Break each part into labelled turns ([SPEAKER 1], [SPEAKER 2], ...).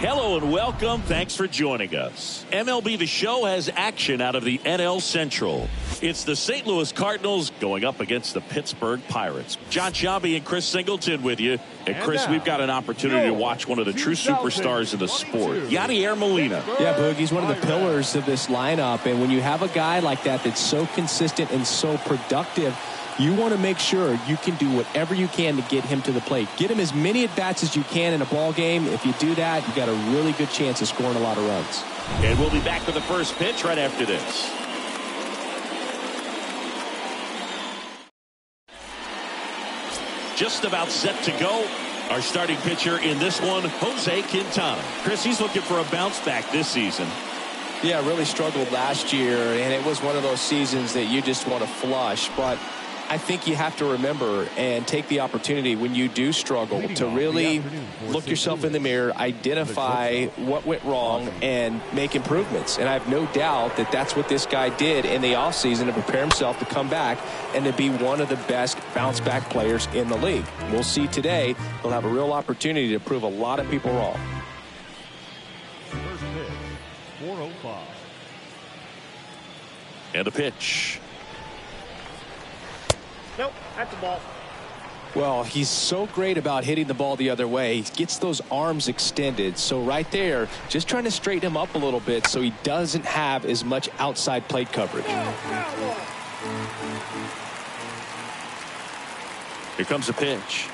[SPEAKER 1] Hello and welcome. Thanks for joining us. MLB The Show has action out of the NL Central. It's the St. Louis Cardinals going up against the Pittsburgh Pirates. John Sciambi and Chris Singleton with you. And Chris, we've got an opportunity to watch one of the true superstars of the sport, Yadier Molina.
[SPEAKER 2] Yeah, Boog, he's one of the pillars of this lineup. And when you have a guy like that that's so consistent and so productive, you want to make sure you can do whatever you can to get him to the plate. Get him as many at-bats as you can in a ball game. If you do that, you got a really good chance of scoring a lot of runs.
[SPEAKER 1] And we'll be back with the first pitch right after this. Just about set to go. Our starting pitcher in this one, Jose Quintana. Chris, he's looking for a bounce back this season.
[SPEAKER 2] Yeah, really struggled last year, and it was one of those seasons that you just want to flush. But I think you have to remember and take the opportunity when you do struggle to really look yourself in the mirror, identify what went wrong, and make improvements. And I have no doubt that that's what this guy did in the offseason to prepare himself to come back and to be one of the best bounce-back players in the league. We'll see today. He'll have a real opportunity to prove a lot of people wrong.
[SPEAKER 3] First pitch, 405.
[SPEAKER 1] And a pitch.
[SPEAKER 4] Nope, that's the ball.
[SPEAKER 2] Well, he's so great about hitting the ball the other way. He gets those arms extended. So right there, just trying to straighten him up a little bit so he doesn't have as much outside plate coverage.
[SPEAKER 1] Here comes a pitch.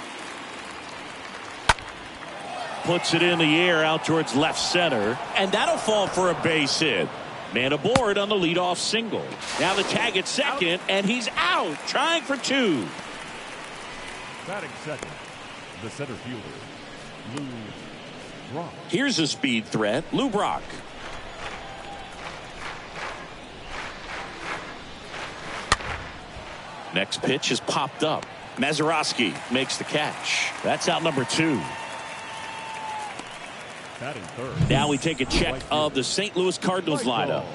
[SPEAKER 1] Puts it in the air out towards left center. And that'll fall for a base hit. Man aboard on the leadoff single. Now the tag at second, and he's out, trying for two.
[SPEAKER 3] Batting second, the center fielder, Lou Brock.
[SPEAKER 1] Here's a speed threat, Lou Brock. Next pitch is popped up. Mazeroski makes the catch. That's out number two. Now we take a check of the St. Louis Cardinals lineup.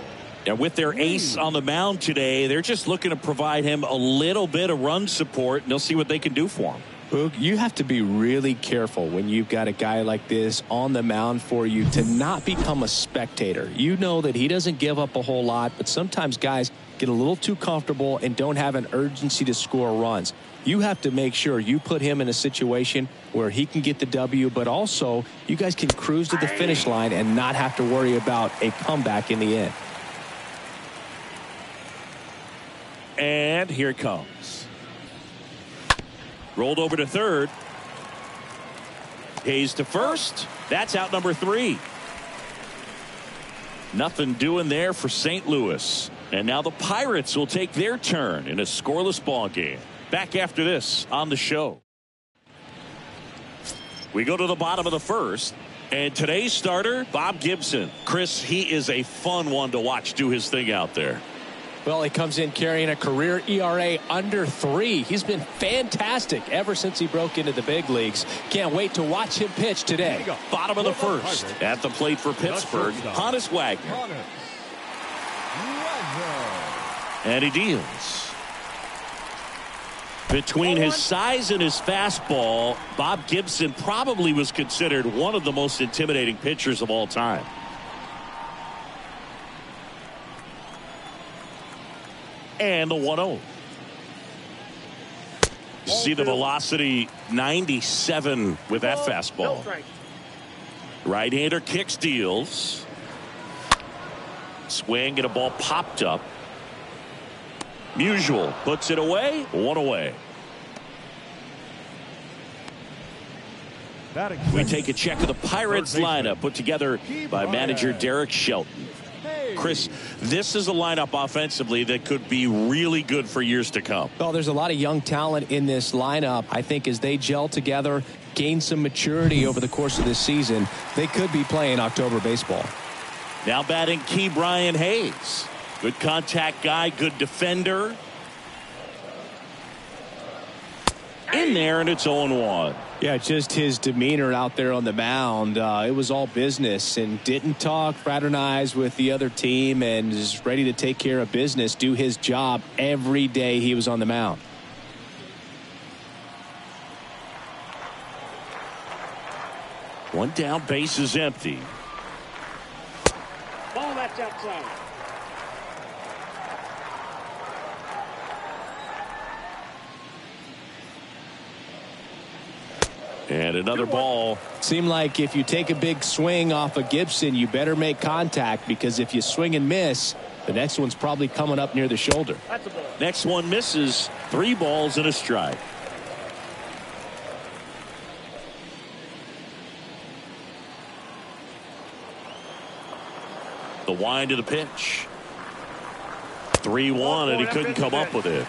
[SPEAKER 1] And with their ace on the mound today, they're just looking to provide him a little bit of run support, and they'll see what they can do for him.
[SPEAKER 2] Boog, you have to be really careful when you've got a guy like this on the mound for you to not become a spectator. You know that he doesn't give up a whole lot, but sometimes guys get a little too comfortable and don't have an urgency to score runs. You have to make sure you put him in a situation where he can get the W, but also you guys can cruise to the finish line and not have to worry about a comeback in the end.
[SPEAKER 1] And here it comes. Rolled over to third. Hayes to first. That's out number three. Nothing doing there for St. Louis. And now the Pirates will take their turn in a scoreless ball game. Back after this on the show. We go to the bottom of the first. And today's starter, Bob Gibson. Chris, he is a fun one to watch do his thing out there.
[SPEAKER 2] Well, he comes in carrying a career ERA under 3. He's been fantastic ever since he broke into the big leagues. Can't wait to watch him pitch today.
[SPEAKER 1] Bottom of the first. At the plate for Pittsburgh, Honus Wagner. And he deals. Between his size and his fastball, Bob Gibson probably was considered one of the most intimidating pitchers of all time. And the 1-0. You see the velocity 97 with that fastball. Right-hander kicks, deals. Swing and a ball popped up. Musial puts it away. One away. We take a check of the Pirates lineup put together by manager Derek Shelton. Chris, this is a lineup offensively that could be really good for years to come.
[SPEAKER 2] Well, there's a lot of young talent in this lineup. I think as they gel together, gain some maturity over the course of this season, they could be playing October baseball.
[SPEAKER 1] Now batting Key Brian Hayes. Good contact guy, good defender. In there, and it's 0-1.
[SPEAKER 2] Yeah, just his demeanor out there on the mound. It was all business and didn't talk, fraternize with the other team, and is ready to take care of business, do his job every day he was on the mound.
[SPEAKER 1] One down, base is empty.
[SPEAKER 4] Ball, that's outside.
[SPEAKER 1] And another ball.
[SPEAKER 2] Seemed like if you take a big swing off of Gibson, you better make contact, because if you swing and miss, the next one's probably coming up near the shoulder.
[SPEAKER 4] That's a ball.
[SPEAKER 1] Next one misses. 3 balls and a strike. The wind of the pitch. 3-1, and he couldn't come up with it.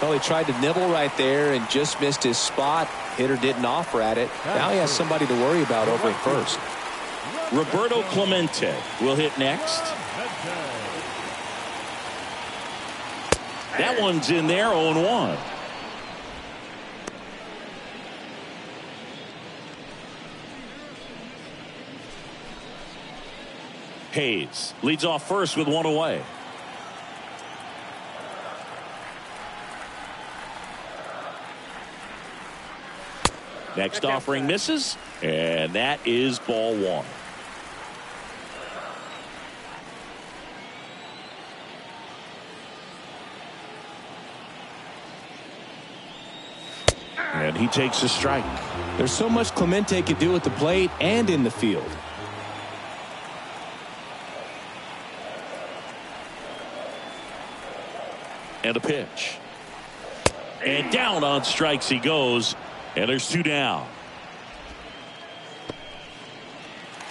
[SPEAKER 2] Well, he tried to nibble right there and just missed his spot. Hitter didn't offer at it. Now he has somebody to worry about over at first.
[SPEAKER 1] Roberto Clemente will hit next. That one's in there, 0-1. Hayes leads off first with 1 away. Next offering misses, and that is ball 1. And he takes a strike.
[SPEAKER 2] There's so much Clemente could do at the plate and in the field.
[SPEAKER 1] And a pitch. And down on strikes he goes. And there's 2 down.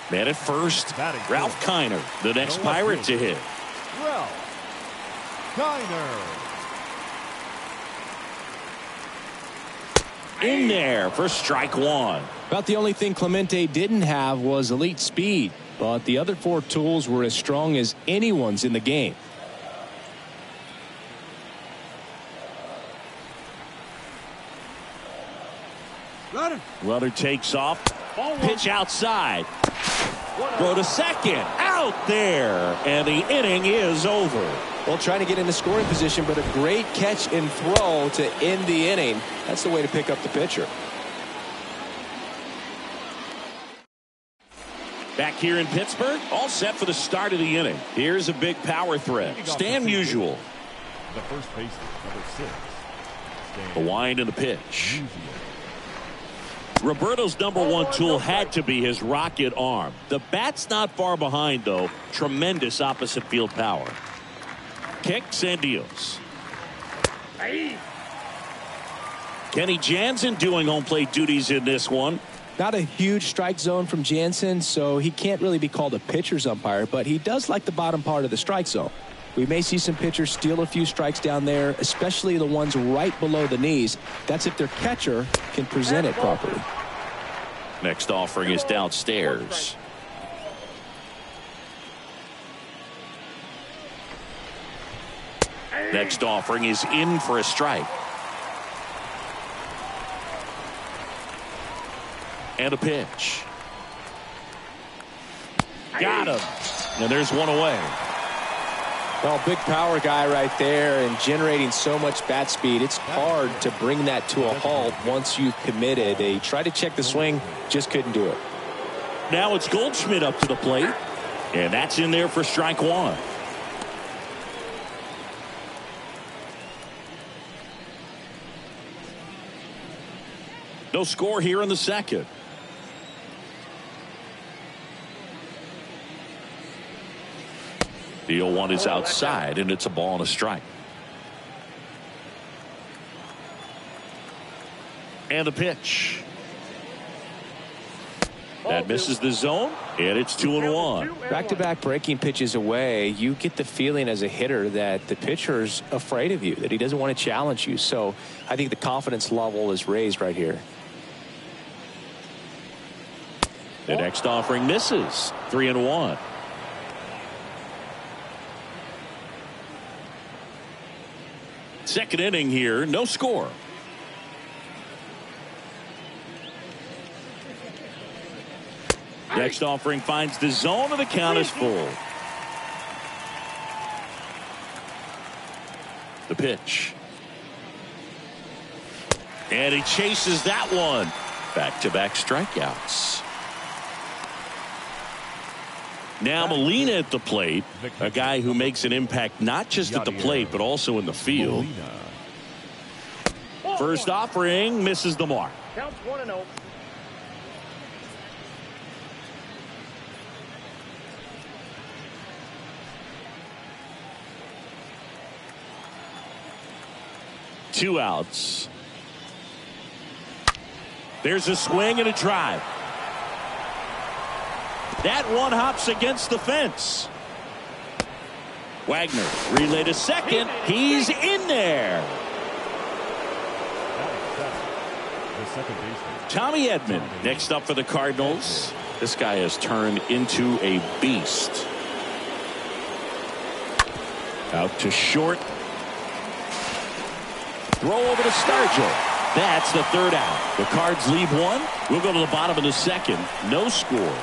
[SPEAKER 1] Man at first, Ralph Kiner, the next Pirate to hit.
[SPEAKER 3] Ralph Kiner.
[SPEAKER 1] In there for strike 1.
[SPEAKER 2] About the only thing Clemente didn't have was elite speed, but the other 4 tools were as strong as anyone's in the game.
[SPEAKER 1] Runner takes off. Pitch outside. Throw to second. Out there. And the inning is over.
[SPEAKER 2] Well, trying to get into scoring position, but a great catch and throw to end the inning. That's the way to pick up the pitcher.
[SPEAKER 1] Back here in Pittsburgh, all set for the start of the inning. Here's a big power threat. Stan Musial.
[SPEAKER 3] The first baseman, number 6.
[SPEAKER 1] The wind and the pitch. Roberto's number 1 tool had to be his rocket arm. The bat's not far behind, though. Tremendous opposite field power. Kicks and deals. Kenny Jansen doing home plate duties in this one.
[SPEAKER 2] Not a huge strike zone from Jansen, so he can't really be called a pitcher's umpire, but he does like the bottom part of the strike zone. We may see some pitchers steal a few strikes down there, especially the ones right below the knees. That's if their catcher can present it properly.
[SPEAKER 1] Next offering is downstairs. Next offering is in for a strike. And a pitch. Got him. And there's 1 away.
[SPEAKER 2] Well, big power guy right there and generating so much bat speed. It's hard to bring that to a halt once you've committed. They tried to check the swing, just couldn't do it.
[SPEAKER 1] Now it's Goldschmidt up to the plate. And that's in there for strike 1. No score here in the second. The 0-1 is outside, and it's a ball and a strike. And the pitch. That misses the zone, and it's 2-1.
[SPEAKER 2] Back-to-back breaking pitches away, you get the feeling as a hitter that the pitcher's afraid of you, that he doesn't want to challenge you. So I think the confidence level is raised right here.
[SPEAKER 1] The next offering misses. 3-1. Second inning here, no score. Next offering finds the zone, and the count is full. The pitch. And he chases that one. Back-to-back strikeouts. Now Molina at the plate, a guy who makes an impact not just at the plate but also in the field. First offering misses the mark.
[SPEAKER 4] Counts 1-0.
[SPEAKER 1] Two outs. There's a swing and a drive. That one hops against the fence. Wagner relay to second. He's in there. Tommy Edman next up for the Cardinals. This guy has turned into a beast. Out to short. Throw over to Stargell. That's the third out. The Cards leave one. We'll go to the bottom of the second. No score.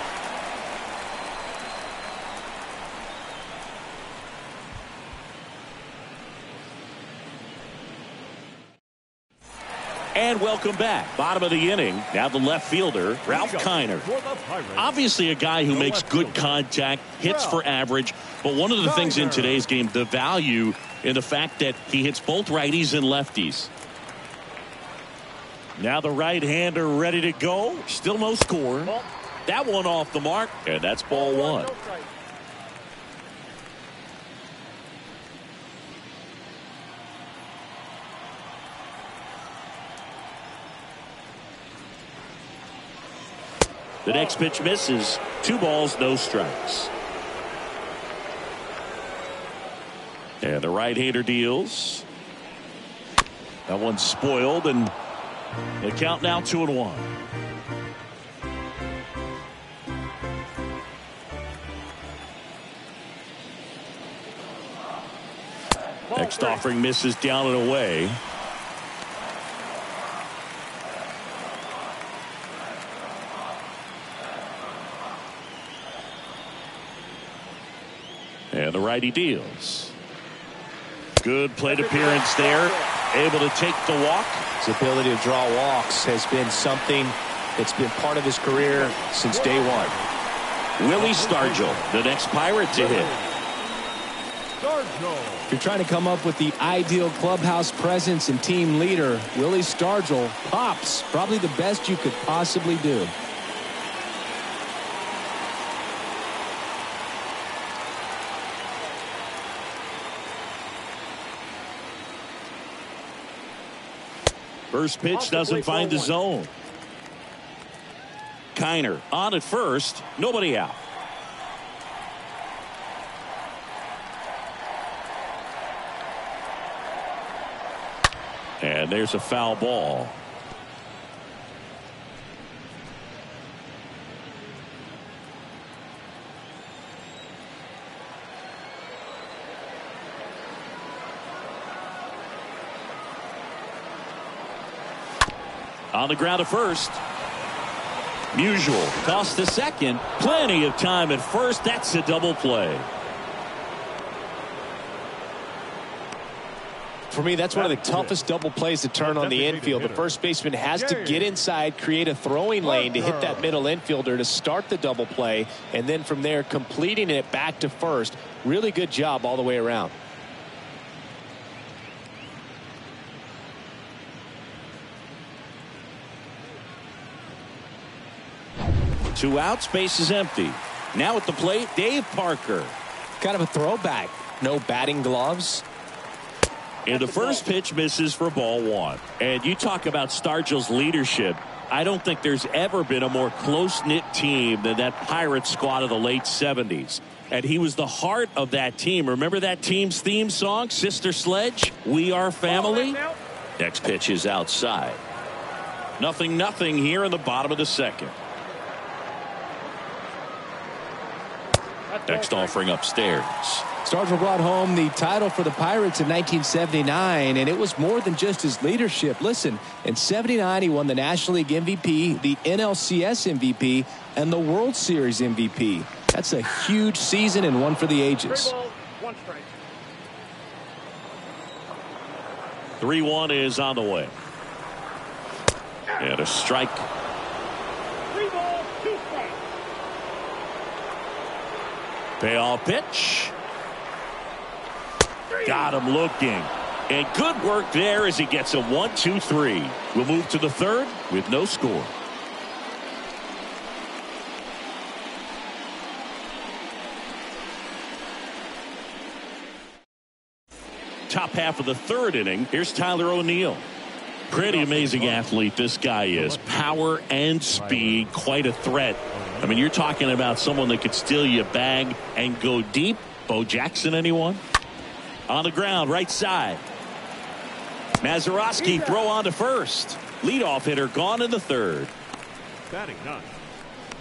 [SPEAKER 1] And welcome back. Bottom of the inning. Now the left fielder, Ralph Kiner. Obviously a guy who makes good contact, hits for average. But one of the things in today's game, the value in the fact that he hits both righties and lefties. Now the right-hander ready to go. Still no score. That one off the mark. And that's ball one. The next pitch misses. 2 balls, no strikes. And the right-hander deals. That one's spoiled, and the count now 2-1. Next offering misses down and away. And the righty deals. Good plate appearance there. Able to take the walk.
[SPEAKER 2] His ability to draw walks has been something that's been part of his career since day one.
[SPEAKER 1] Willie Stargell, the next Pirate to hit.
[SPEAKER 2] If you're trying to come up with the ideal clubhouse presence and team leader, Willie Stargell pops. Probably the best you could possibly do.
[SPEAKER 1] First pitch doesn't find the zone. Kiner on at first. Nobody out. And there's a foul ball. On the ground to first. Musial toss to second. Plenty of time at first. That's a double play.
[SPEAKER 2] For me, that's one of the toughest double plays to turn on the infield. The first baseman has to get inside, create a throwing lane to hit that middle infielder to start the double play, and then from there completing it back to first. Really good job all the way around.
[SPEAKER 1] Two outs, base is empty. Now at the plate, Dave Parker.
[SPEAKER 2] Kind of a throwback. No batting gloves.
[SPEAKER 1] And the first pitch misses for ball one. And you talk about Stargell's leadership. I don't think there's ever been a more close-knit team than that Pirates squad of the late 70s. And he was the heart of that team. Remember that team's theme song, Sister Sledge? We Are Family? Next pitch is outside. 0-0 here in the bottom of the second. Next offering upstairs.
[SPEAKER 2] Stargell brought home the title for the Pirates in 1979, and it was more than just his leadership. Listen, in '79 he won the National League MVP, the NLCS MVP, and the World Series MVP. That's a huge season and one for the ages.
[SPEAKER 1] 3-1 is on the way. And a strike.
[SPEAKER 4] 3 balls, 2 strikes.
[SPEAKER 1] Payoff pitch. Got him looking. And good work there as he gets a 1-2-3. We'll move to the third with no score. Top half of the third inning. Here's Tyler O'Neill. Pretty amazing athlete this guy is. Power and speed, quite a threat. I mean, you're talking about someone that could steal you a bag and go deep. Bo Jackson, anyone? On the ground, right side. Mazeroski throw on to first. Leadoff hitter gone in the third.
[SPEAKER 3] Batting ninth,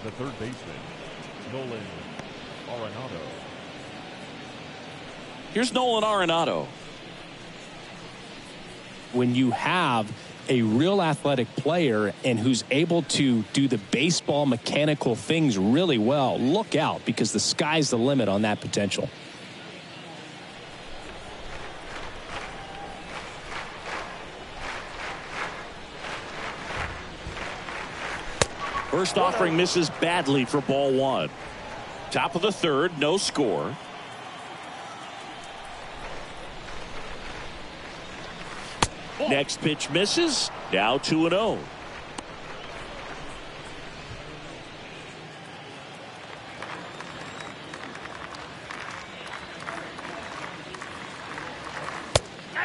[SPEAKER 3] the third baseman, Nolan Arenado.
[SPEAKER 1] Here's Nolan Arenado.
[SPEAKER 2] When you have a real athletic player and who's able to do the baseball mechanical things really well, look out, because the sky's the limit on that potential.
[SPEAKER 1] First offering misses badly for ball one. Top of the third, no score. Next pitch misses. Now 2-0.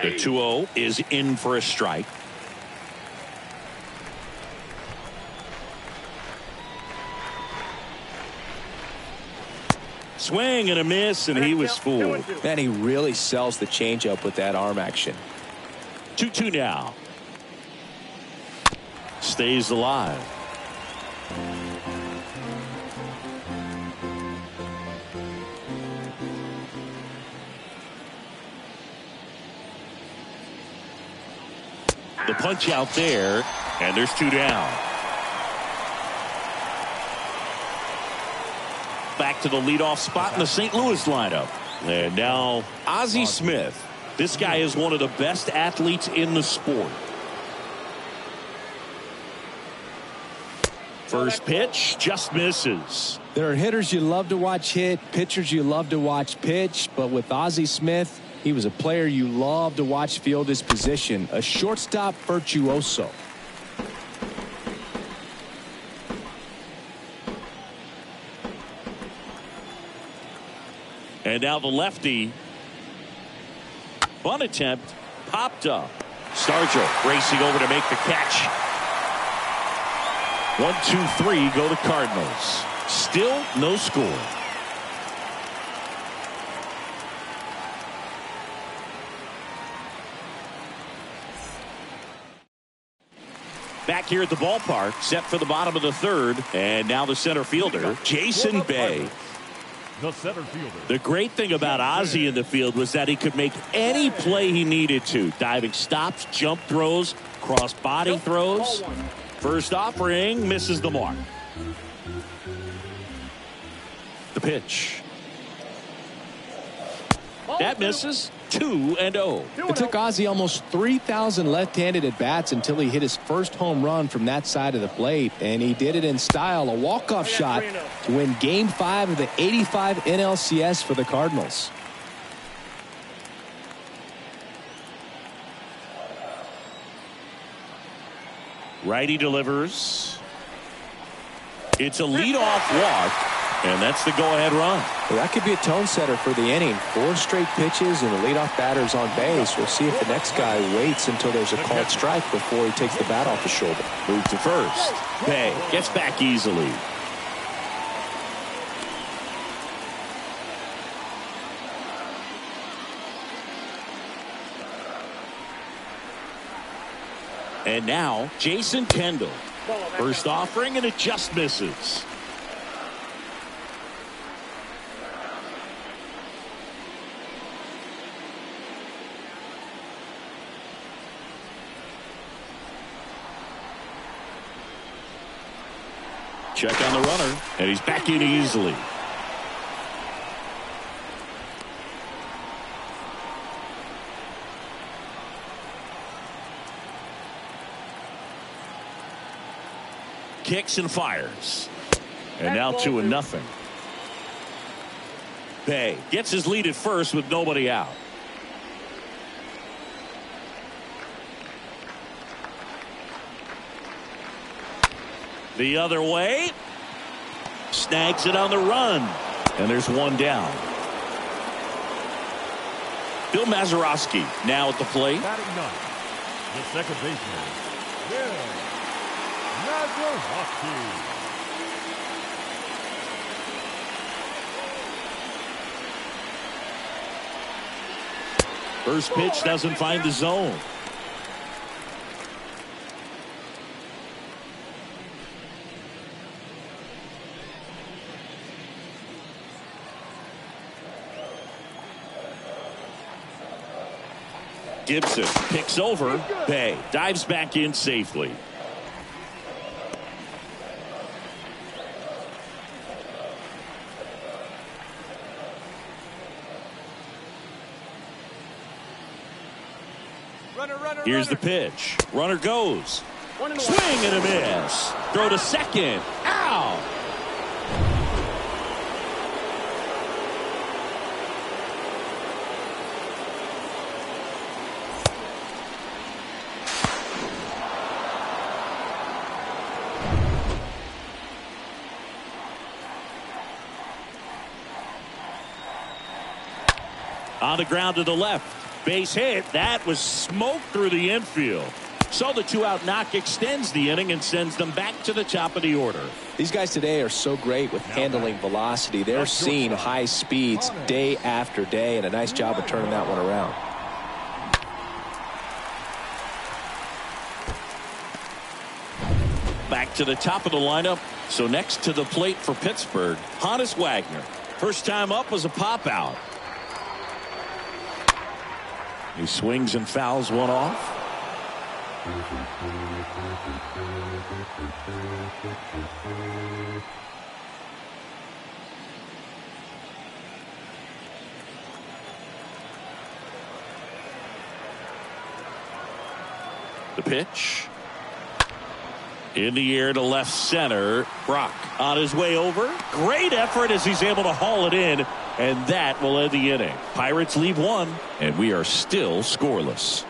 [SPEAKER 1] The 2-0 is in for a strike. Swing and a miss, and he was fooled.
[SPEAKER 2] And he really sells the changeup with that arm action.
[SPEAKER 1] 2-2 now. Stays alive. The punch out there, and there's 2 down. Back to the leadoff spot in the St. Louis lineup. And now Ozzie Smith. This guy is one of the best athletes in the sport. First pitch just misses.
[SPEAKER 2] There are hitters you love to watch hit, pitchers you love to watch pitch, but with Ozzie Smith, he was a player you love to watch field his position, a shortstop virtuoso.
[SPEAKER 1] And now the lefty. Bunt attempt popped up. Stargell racing over to make the catch. 1-2-3 go to Cardinals. Still no score. Back here at the ballpark, set for the bottom of the third, and now the center fielder, Jason Bay.
[SPEAKER 3] The center fielder.
[SPEAKER 1] The great thing about Ozzie in the field was that he could make any play he needed to. Diving stops, jump throws, cross body throws. First offering misses the mark. The pitch. That misses. 2-0.
[SPEAKER 2] It took Ozzie almost 3,000 left-handed at-bats until he hit his first home run from that side of the plate, and he did it in style, a walk-off shot to win Game 5 of the '85 NLCS for the Cardinals.
[SPEAKER 1] Righty delivers. It's a leadoff walk. And that's the go-ahead run.
[SPEAKER 2] Well, that could be a tone setter for the inning. 4 straight pitches and the leadoff batter's on base. We'll see if the next guy waits until there's a called strike before he takes the bat off the shoulder.
[SPEAKER 1] Move to first. Bay gets back easily. And now Jason Kendall. First offering, and it just misses. Check on the runner, and he's back in easily. Kicks and fires. And now 2-0. Bay gets his lead at first with nobody out. The other way. Snags it on the run. And there's one down. Bill Mazeroski now at the plate.
[SPEAKER 3] Batting ninth, the second baseman, Bill Mazeroski.
[SPEAKER 1] First pitch doesn't find the zone. Gibson picks over. Bay dives back in safely. Here's the pitch. Runner goes. Swing and a miss. Throw to second. Out. On the ground to the left. Base hit. That was smoke through the infield. So the 2-out knock extends the inning and sends them back to the top of the order.
[SPEAKER 2] These guys today are so great with handling velocity. They're seeing high speeds day after day, and a nice job of turning that one around.
[SPEAKER 1] Back to the top of the lineup. So next to the plate for Pittsburgh, Honus Wagner. First time up was a pop out. He swings and fouls one off. The pitch. In the air to left center. Brock on his way over. Great effort as he's able to haul it in. And that will end the inning. Pirates leave one, and we are still scoreless.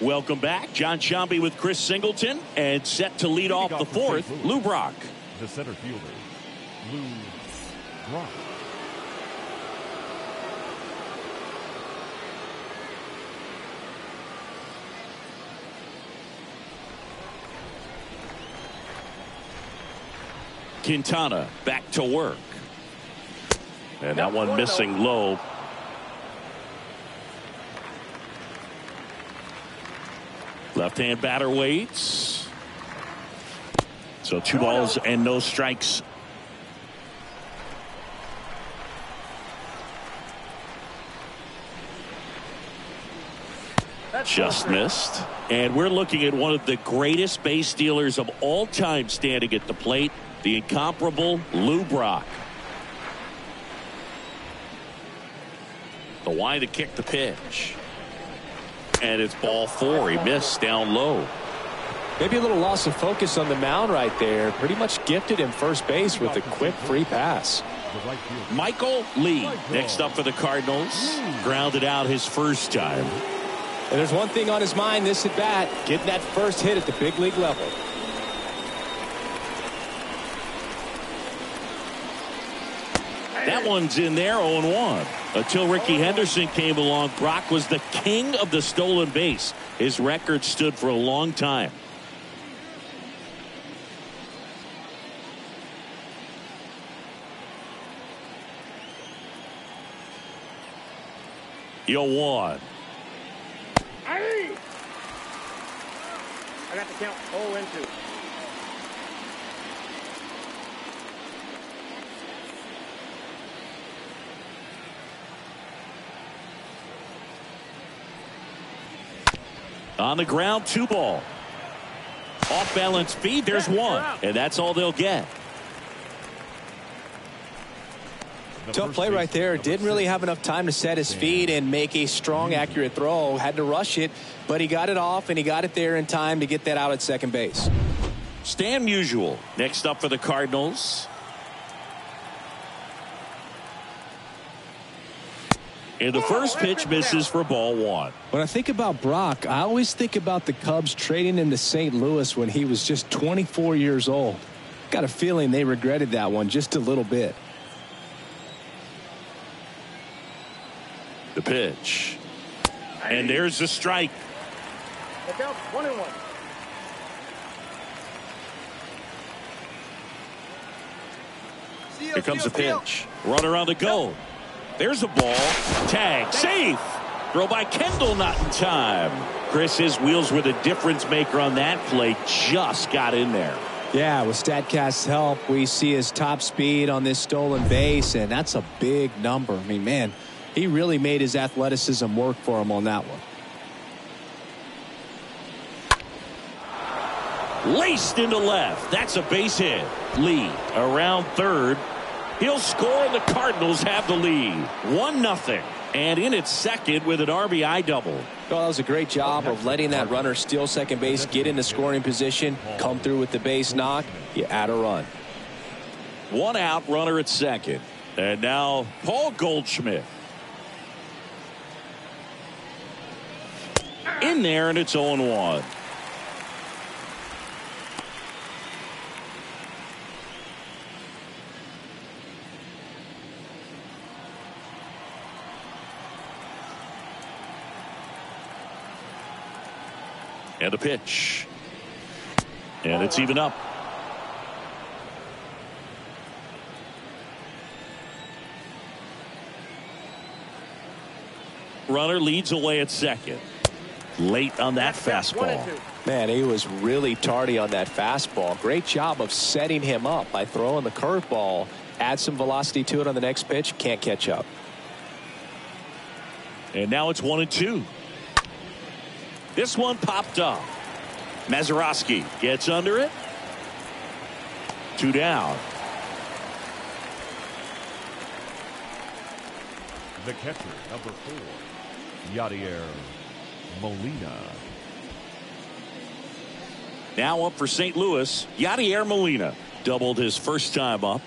[SPEAKER 1] Welcome back. John Sciambi with Chris Singleton, and set to lead off the fourth, Lou Brock.
[SPEAKER 3] The center fielder, Lou Brock.
[SPEAKER 1] Quintana back to work. And that one missing low. Left-hand batter waits. So 2 balls and no strikes. Just missed. And we're looking at one of the greatest base stealers of all time standing at the plate. The incomparable Lou Brock. The wind to kick the pitch. And it's ball 4. He missed down low.
[SPEAKER 2] Maybe a little loss of focus on the mound right there. Pretty much gifted him first base with a quick free pass.
[SPEAKER 1] Michael Lee next up for the Cardinals. Grounded out his first time.
[SPEAKER 2] And there's one thing on his mind this at bat. Getting that first hit at the big league level.
[SPEAKER 1] That one's in there, 0-1. Until Ricky Henderson came along, Brock was the king of the stolen base. His record stood for a long time. Yo, 1.
[SPEAKER 4] I got the count 0-2.
[SPEAKER 1] On the ground, 2 ball. Off balance feed, there's 1. And that's all they'll get.
[SPEAKER 2] Tough play right there. Didn't really have enough time to set his feet and make a strong, accurate throw. Had to rush it, but he got it off, and he got it there in time to get that out at second base.
[SPEAKER 1] Stan Musial next up for the Cardinals. And the first pitch misses for ball one.
[SPEAKER 2] When I think about Brock, I always think about the Cubs trading him to St. Louis when he was just 24 years old. Got a feeling they regretted that one just a little bit.
[SPEAKER 1] The pitch. And there's the strike.
[SPEAKER 4] Look out, 1-1.
[SPEAKER 1] Here comes the pitch. Runner on the go. There's a ball. Tag. Safe. Throw by Kendall, not in time. Chris, his wheels were the difference maker on that play. Just got in there.
[SPEAKER 2] Yeah, with StatCast's help, we see his top speed on this stolen base, and that's a big number. I mean, man, he really made his athleticism work for him on that one.
[SPEAKER 1] Laced into left. That's a base hit. Lee around third. He'll score, and the Cardinals have the lead. 1-0. And in at second with an RBI double.
[SPEAKER 2] Well, that was a great job of letting that runner steal second base, get into scoring position, come through with the base knock. You add a run.
[SPEAKER 1] 1 out, runner at second. And now Paul Goldschmidt. In there, and it's 0-1. And the pitch. And it's even up. Runner leads away at second. Late on that fastball.
[SPEAKER 2] Man, he was really tardy on that fastball. Great job of setting him up by throwing the curveball. Add some velocity to it on the next pitch. Can't catch up.
[SPEAKER 1] And now it's 1-2. This one popped up. Mazeroski gets under it. 2 down.
[SPEAKER 3] The catcher, number 4, Yadier Molina.
[SPEAKER 1] Now up for St. Louis, Yadier Molina. Doubled his first time up.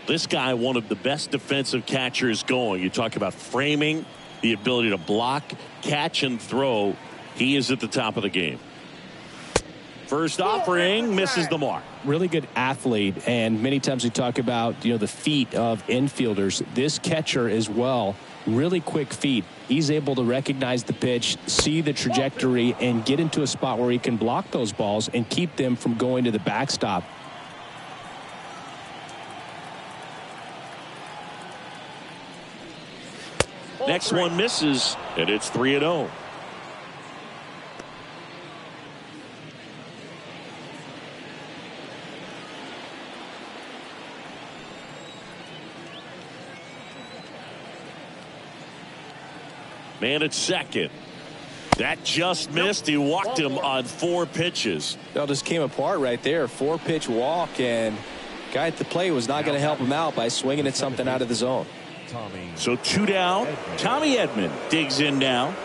[SPEAKER 1] This guy, one of the best defensive catchers going. You talk about framing, the ability to block, catch, and throw. He is at the top of the game. First offering misses the mark.
[SPEAKER 2] Really good athlete, and many times we talk about the feet of infielders. This catcher as well, really quick feet. He's able to recognize the pitch, see the trajectory, and get into a spot where he can block those balls and keep them from going to the backstop.
[SPEAKER 1] Next one misses, and it's 3-0. Man at second. That just missed. He walked him on 4 pitches.
[SPEAKER 2] That just came apart right there. 4-pitch walk, and guy at the plate was not going to help him out by swinging at something out of the zone.
[SPEAKER 1] So 2 down. Tommy Edman digs in now.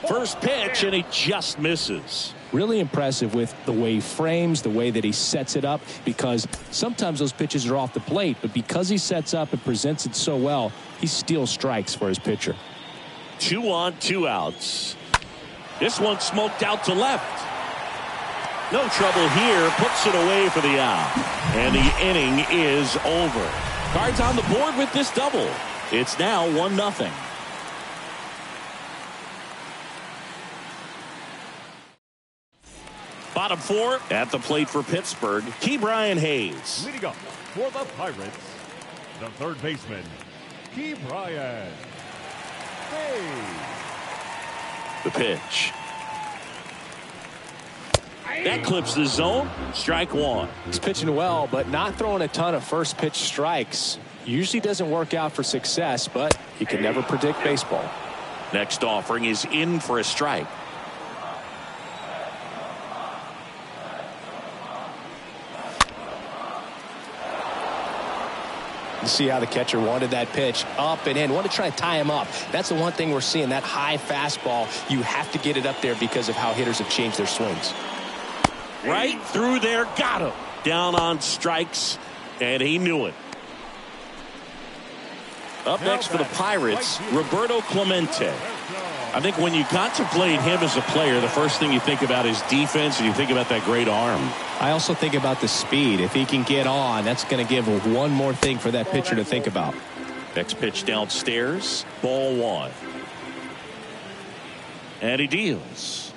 [SPEAKER 1] First pitch, and he just misses.
[SPEAKER 2] Really impressive with the way he frames, the way that he sets it up, because sometimes those pitches are off the plate, but because he sets up and presents it so well, he steals strikes for his pitcher.
[SPEAKER 1] 2 on, 2 outs. This one smoked out to left. No trouble here. Puts it away for the out. And the inning is over. Cards on the board with this double. It's now 1-0. Bottom 4 at the plate for Pittsburgh. Key Brian Hayes.
[SPEAKER 3] Leading up for the Pirates, the third baseman, Key Brian Hayes.
[SPEAKER 1] The pitch. That clips the zone. Strike 1.
[SPEAKER 2] He's pitching well, but not throwing a ton of first pitch strikes. Usually doesn't work out for success, but you can never predict baseball.
[SPEAKER 1] Next offering is in for a strike.
[SPEAKER 2] You see how the catcher wanted that pitch up and in. Want to try to tie him up. That's the one thing we're seeing, that high fastball. You have to get it up there because of how hitters have changed their swings.
[SPEAKER 1] Right through there. Got him. Down on strikes, and he knew it. Up next for the Pirates, Roberto Clemente. I think when you contemplate him as a player, the first thing you think about is defense, and you think about that great arm.
[SPEAKER 2] I also think about the speed. If he can get on, that's going to give one more thing for that pitcher to think about.
[SPEAKER 1] Next pitch downstairs, ball one. And he deals.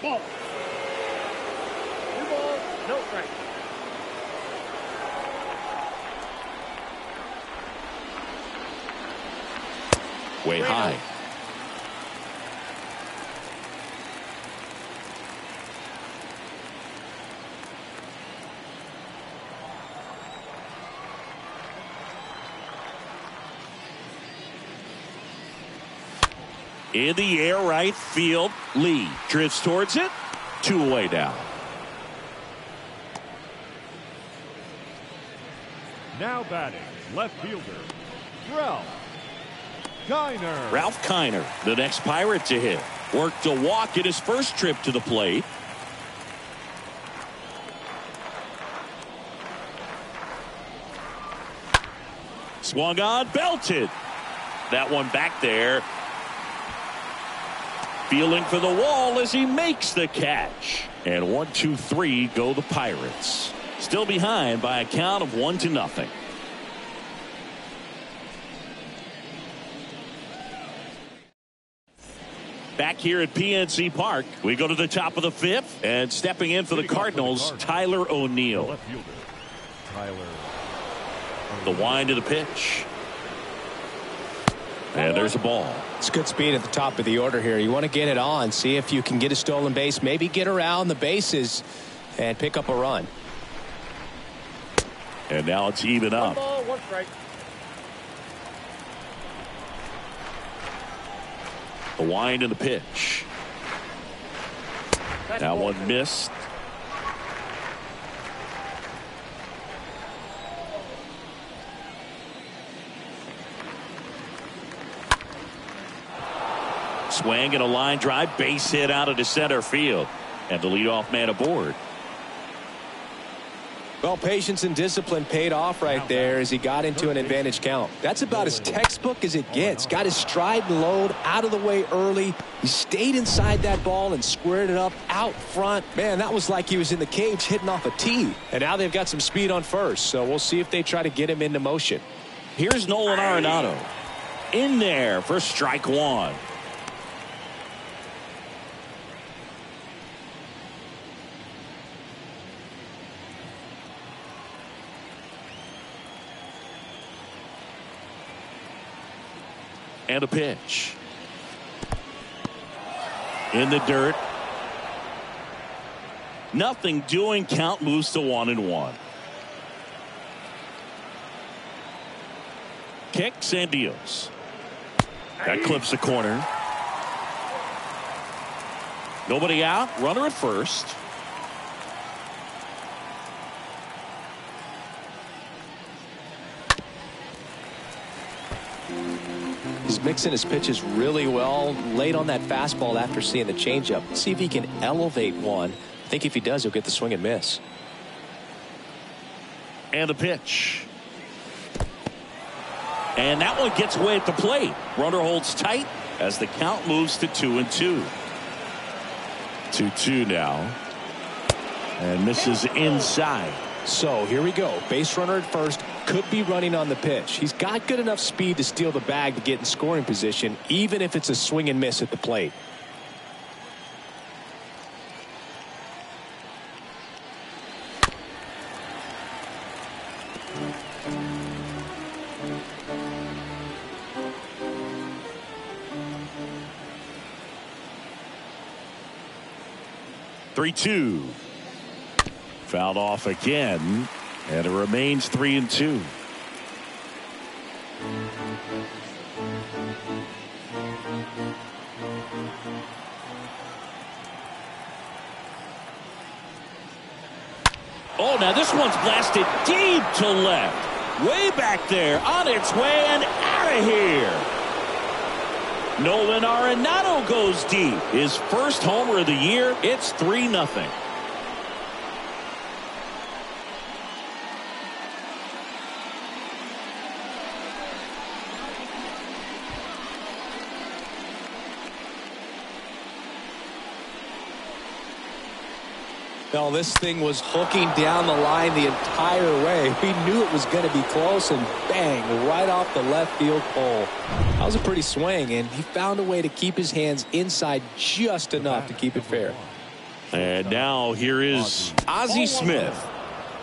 [SPEAKER 4] Ball. 2 balls, no strikes.
[SPEAKER 1] Way high. In the air, right field. Lee drifts towards it. 2 away now.
[SPEAKER 3] Now batting, left fielder, Ralph Kiner.
[SPEAKER 1] Ralph Kiner, the next Pirate to hit. Worked a walk in his first trip to the plate. Swung on, belted. That one back there. Feeling for the wall as he makes the catch. And 1, 2, 3 go the Pirates. Still behind by a count of 1-0. Back here at PNC Park, we go to the top of the 5th, and stepping in for the Cardinals, Tyler O'Neill. The wind to the pitch. And there's a ball.
[SPEAKER 2] It's good speed at the top of the order here. You want to get it on, see if you can get a stolen base, maybe get around the bases and pick up a run.
[SPEAKER 1] And now it's even
[SPEAKER 4] 1
[SPEAKER 1] up.
[SPEAKER 4] ball, 1 strike.
[SPEAKER 1] The wind and the pitch. That one missed. Swing and a line drive, base hit out into center field. And the leadoff man aboard.
[SPEAKER 2] Well, patience and discipline paid off right there as he got into an advantage count. That's about as textbook as it gets. Got his stride and load out of the way early. He stayed inside that ball and squared it up out front. Man, that was like he was in the cage hitting off a tee. And now they've got some speed on first, so we'll see if they try to get him into motion.
[SPEAKER 1] Here's Nolan Arenado. In there for strike 1. And a pitch. In the dirt. Nothing doing. Count moves to 1-1. Kicks and deals. That clips the corner. Nobody out. Runner at first.
[SPEAKER 2] He's mixing his pitches really well. Late on that fastball after seeing the changeup. See if he can elevate one. I think if he does, he'll get the swing and miss.
[SPEAKER 1] And a pitch. And that one gets away at the plate. Runner holds tight as the count moves to 2-2. 2-2 now. And misses inside.
[SPEAKER 2] So here we go. Base runner at first. Could be running on the pitch. He's got good enough speed to steal the bag to get in scoring position, even if it's a swing and miss at the plate.
[SPEAKER 1] Three-two. Fouled off again, and it remains 3-2. Oh, now this one's blasted deep to left. Way back there, on its way and out of here. Nolan Arenado goes deep. His first homer of the year. It's 3-0.
[SPEAKER 2] Well, this thing was hooking down the line the entire way. We knew it was going to be close, and bang, right off the left field pole. That was a pretty swing, and he found a way to keep his hands inside just enough to keep it fair.
[SPEAKER 1] And now here is Ozzie Smith.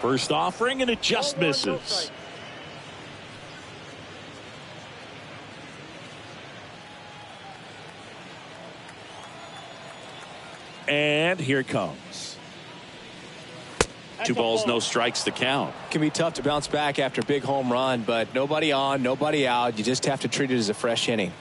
[SPEAKER 1] First offering, and it just misses. And here it comes. 2 balls, no strikes to count.
[SPEAKER 2] Can be tough to bounce back after a big home run, but nobody on, nobody out. You just have to treat it as a fresh inning.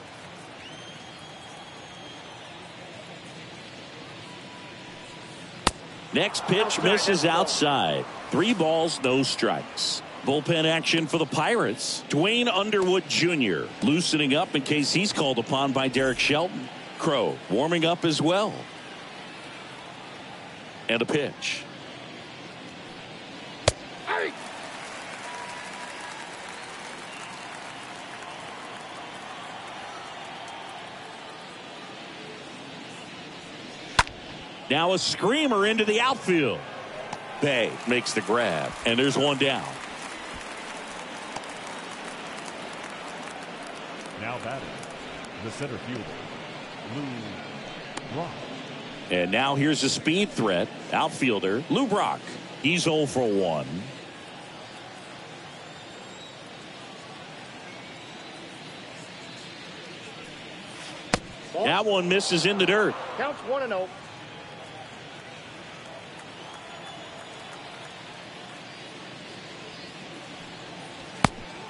[SPEAKER 1] Next pitch misses outside. 3 balls, no strikes. Bullpen action for the Pirates. Dwayne Underwood Jr. loosening up in case he's called upon by Derek Shelton. Crow warming up as well. And a pitch. Now a screamer into the outfield. Bay makes the grab, and there's one down.
[SPEAKER 3] Now batting, the center fielder, Lou Brock.
[SPEAKER 1] And now here's a speed threat. Outfielder Lou Brock. He's 0 for 1. That one misses in the dirt.
[SPEAKER 4] Counts 1-0.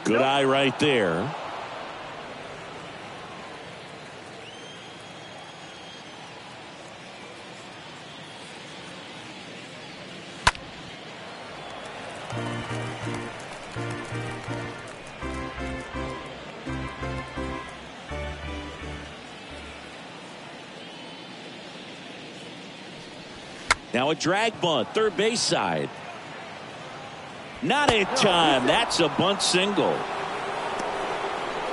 [SPEAKER 1] Good eye right there. Now a drag bunt, third base side. Not in time. That's a bunt single.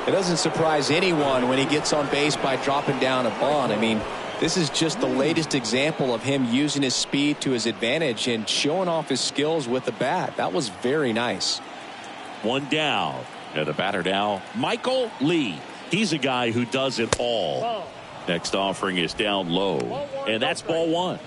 [SPEAKER 2] It doesn't surprise anyone when he gets on base by dropping down a bunt. I mean, this is just the latest example of him using his speed to his advantage and showing off his skills with the bat. That was very nice.
[SPEAKER 1] One down. And the batter now, Michael Lee. He's a guy who does it all. Next offering is down low. And that's ball 1.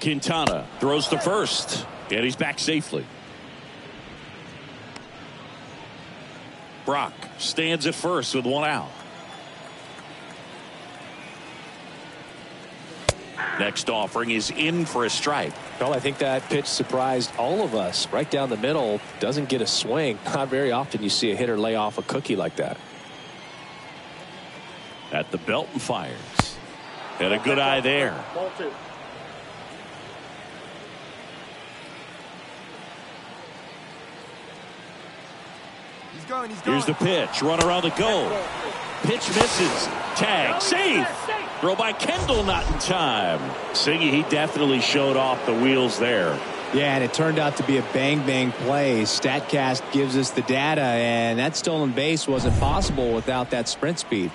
[SPEAKER 1] Quintana throws to first, and he's back safely. Brock stands at first with 1 out. Next offering is in for a strike.
[SPEAKER 2] Well, I think that pitch surprised all of us. Right down the middle, doesn't get a swing. Not very often you see a hitter lay off a cookie like that.
[SPEAKER 1] At the belt and fires. And a good eye there.
[SPEAKER 4] Ball 2.
[SPEAKER 1] Here's the pitch. Runner on the go. Pitch misses. Tag. Safe. Throw by Kendall, not in time. Siggy, he definitely showed off the wheels there.
[SPEAKER 5] Yeah, and it turned out to be a bang-bang play. StatCast gives us the data, and that stolen base wasn't possible without that sprint speed.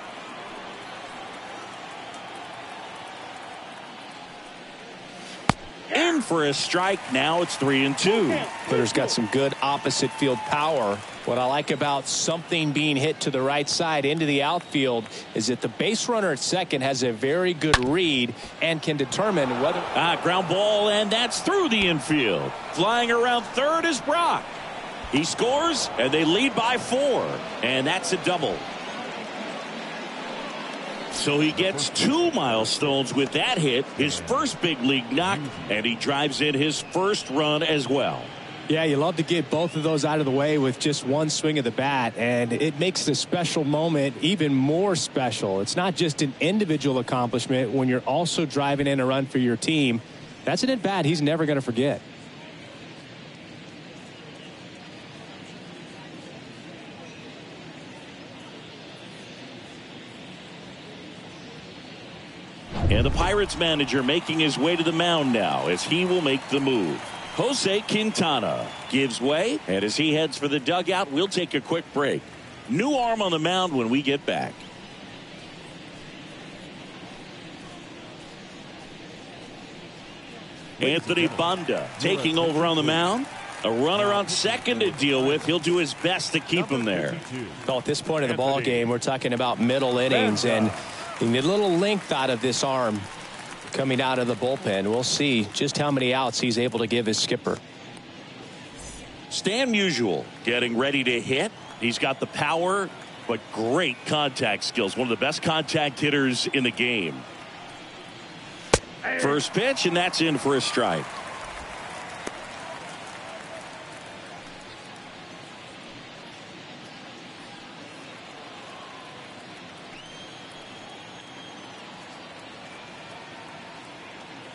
[SPEAKER 1] In for a strike. Now it's 3-2.
[SPEAKER 2] Hitter's got some good opposite field power. What I like about something being hit to the right side into the outfield is that the base runner at second has a very good read and can determine whether.
[SPEAKER 1] Ground ball, and that's through the infield. Flying around third is Brock. He scores, and they lead by 4. And that's a double. So he gets 2 milestones with that hit, his first big league knock, and he drives in his first run as well.
[SPEAKER 5] Yeah, you love to get both of those out of the way with just one swing of the bat, and it makes the special moment even more special. It's not just an individual accomplishment when you're also driving in a run for your team. That's an at-bat he's never going to forget.
[SPEAKER 1] And the Pirates manager making his way to the mound now as he will make the move. Jose Quintana gives way, and as he heads for the dugout, we'll take a quick break. New arm on the mound when we get back. Anthony Banda taking over on the mound. A runner on second to deal with. He'll do his best to keep him there.
[SPEAKER 2] Well, at this point in the ball game, we're talking about middle innings, and you need a little length out of this arm coming out of the bullpen. We'll see just how many outs he's able to give his skipper.
[SPEAKER 1] Stan Musial getting ready to hit. He's got the power, but great contact skills. One of the best contact hitters in the game. First pitch, and that's in for a strike.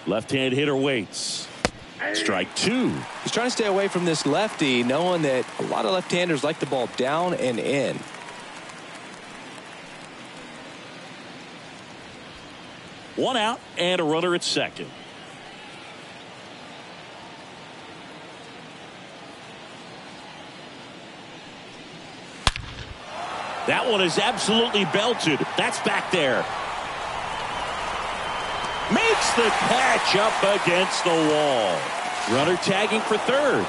[SPEAKER 1] Left-hand hitter waits. Strike two.
[SPEAKER 2] He's trying to stay away from this lefty, knowing that a lot of left-handers like the ball down and in.
[SPEAKER 1] One out and a runner at second. That one is absolutely belted. That's back there. Makes the catch up against the wall. Runner tagging for third.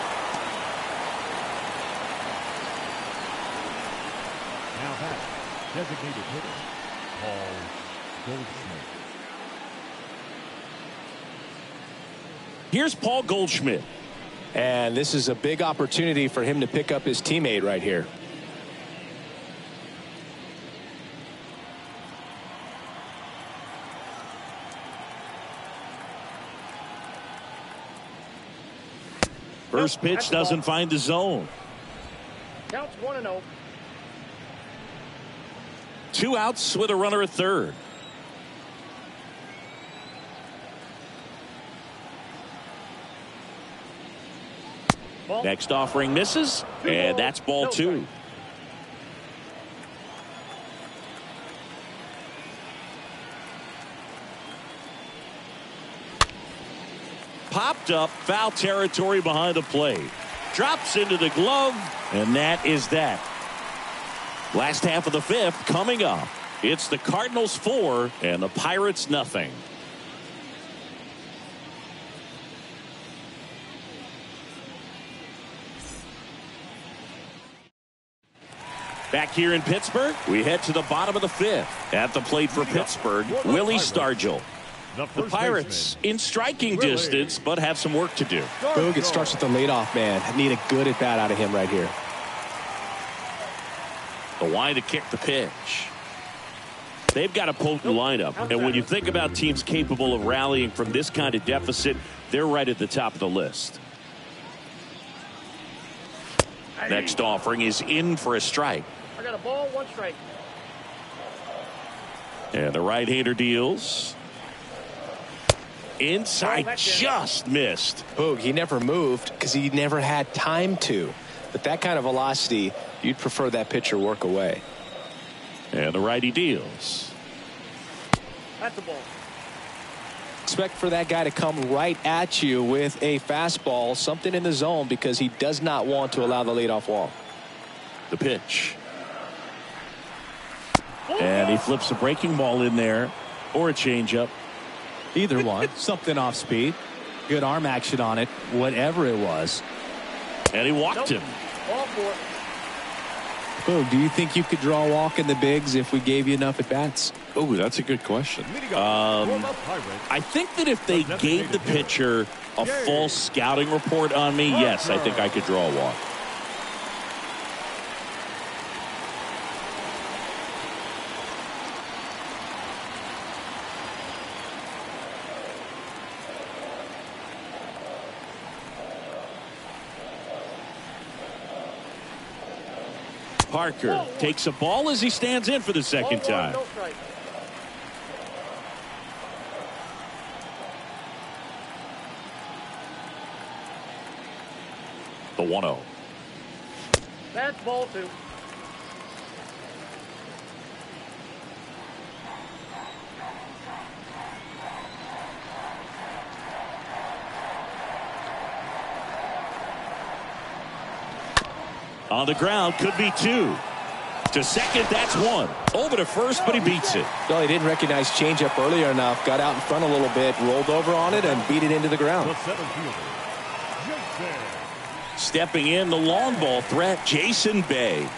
[SPEAKER 3] Now back, designated hitter, Paul Goldschmidt.
[SPEAKER 1] Here's Paul Goldschmidt.
[SPEAKER 2] And this is a big opportunity for him to pick up his teammate right here.
[SPEAKER 1] First pitch doesn't find the zone.
[SPEAKER 4] Counts 1-0.
[SPEAKER 1] Two outs with a runner at third.
[SPEAKER 4] Ball.
[SPEAKER 1] Next offering misses, and that's ball two. Popped up, foul territory behind the plate. Drops into the glove, and that is that. Last half of the fifth coming up. It's the Cardinals 4 and the Pirates nothing. Back here in Pittsburgh, we head to the bottom of the fifth. At the plate for Pittsburgh, Willie Stargell. The Pirates in striking distance, but have some work to do.
[SPEAKER 2] Boog, it starts with the leadoff man. I need a good at bat out of him right here.
[SPEAKER 1] The line to kick the pitch. They've got a potent lineup, and when you think about teams capable of rallying from this kind of deficit, they're right at the top of the list. Next offering is in for a strike.
[SPEAKER 4] I got a ball, one strike.
[SPEAKER 1] And the right-hander deals. Inside, just missed.
[SPEAKER 2] Boog, he never moved because he never had time to. But that kind of velocity, you'd prefer that pitcher work away.
[SPEAKER 1] And the righty deals.
[SPEAKER 4] That's a ball.
[SPEAKER 2] Expect for that guy to come right at you with a fastball, something in the zone, because he does not want to allow the leadoff walk.
[SPEAKER 1] The pitch. And he flips a breaking ball in there, or a changeup.
[SPEAKER 5] Either one. Something off speed. Good arm action on it, whatever it was.
[SPEAKER 1] And he walked him.
[SPEAKER 4] Ball four.
[SPEAKER 5] Oh, do you think you could draw a walk in the bigs if we gave you enough at bats?
[SPEAKER 1] Oh, that's a good question.
[SPEAKER 3] Pirates.
[SPEAKER 1] I think that if they gave the pitcher a full scouting report on me, yes, I think I could draw a walk. Parker takes a ball as he stands in for the second time.
[SPEAKER 4] No strike.
[SPEAKER 1] The 1-0.
[SPEAKER 4] That's ball 2.
[SPEAKER 1] On the ground, could be 2. To second, that's 1. Over to first, but he beats it.
[SPEAKER 2] Well, he didn't recognize changeup earlier enough. Got out in front a little bit, rolled over on it, and beat it into the ground.
[SPEAKER 3] The center fielder, Jason.
[SPEAKER 1] Stepping in, the long ball threat, Jason Bay.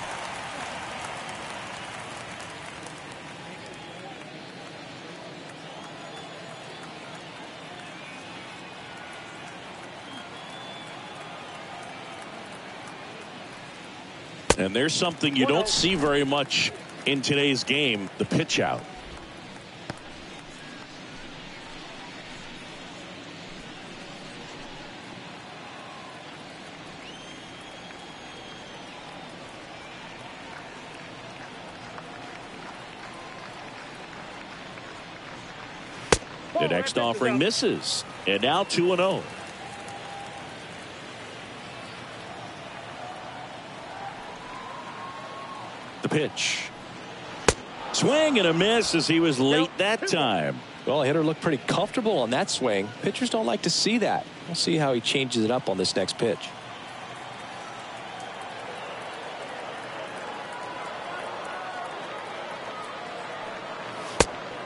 [SPEAKER 1] And there's something you don't see very much in today's game, the pitch out. The next offering misses. And now 2-0. The pitch. Swing and a miss as he was late that time.
[SPEAKER 2] Well, the hitter looked pretty comfortable on that swing. Pitchers don't like to see that. We'll see how he changes it up on this next pitch.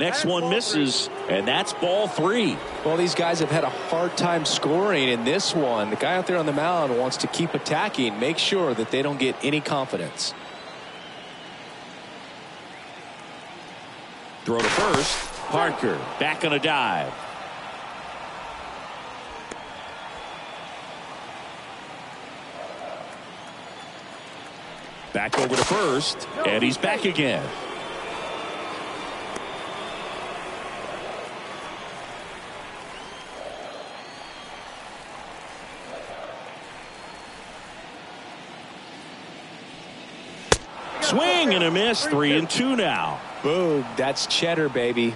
[SPEAKER 1] Next one misses, and that's ball 3.
[SPEAKER 2] Well, these guys have had a hard time scoring in this one. The guy out there on the mound wants to keep attacking, make sure that they don't get any confidence.
[SPEAKER 1] Throw to first. Parker back on a dive. Back over to first, and he's back again. Swing and a miss. 3-2 now.
[SPEAKER 2] Boom, that's cheddar, baby.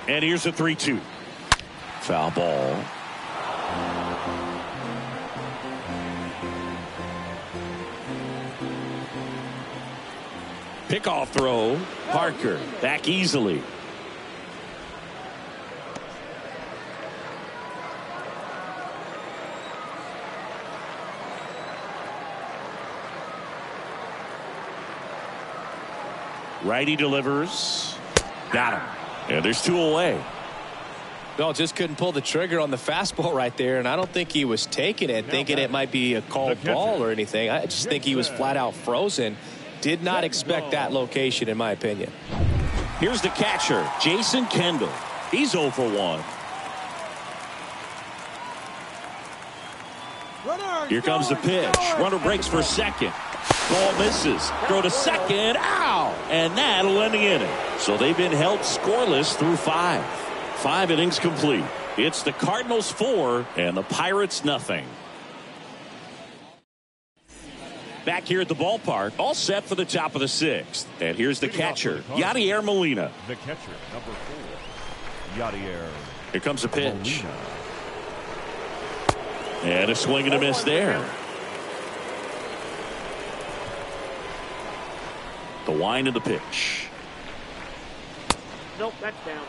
[SPEAKER 1] And here's a 3-2. Foul ball. Pickoff throw. Parker back easily. Righty delivers. Got him. And there's 2 away.
[SPEAKER 2] No, just couldn't pull the trigger on the fastball right there, and I don't think he was taking it, thinking it might be a called ball or anything. I just think he was flat out frozen. Did not expect that location, in my opinion.
[SPEAKER 1] Here's the catcher, Jason Kendall. He's 0 for 1. Here comes the pitch. Runner breaks for second. Ball misses. Throw to second. Ow! And that'll end the inning. So they've been held scoreless through 5. 5 innings complete. It's the Cardinals 4 and the Pirates nothing. Back here at the ballpark, all set for the top of the 6th. And here's the catcher, Yadier Molina.
[SPEAKER 3] The catcher, number 4, Yadier.
[SPEAKER 1] Here comes the pitch.
[SPEAKER 3] Molina.
[SPEAKER 1] And a swing and a miss there. The wind of the pitch.
[SPEAKER 4] Nope, that's down.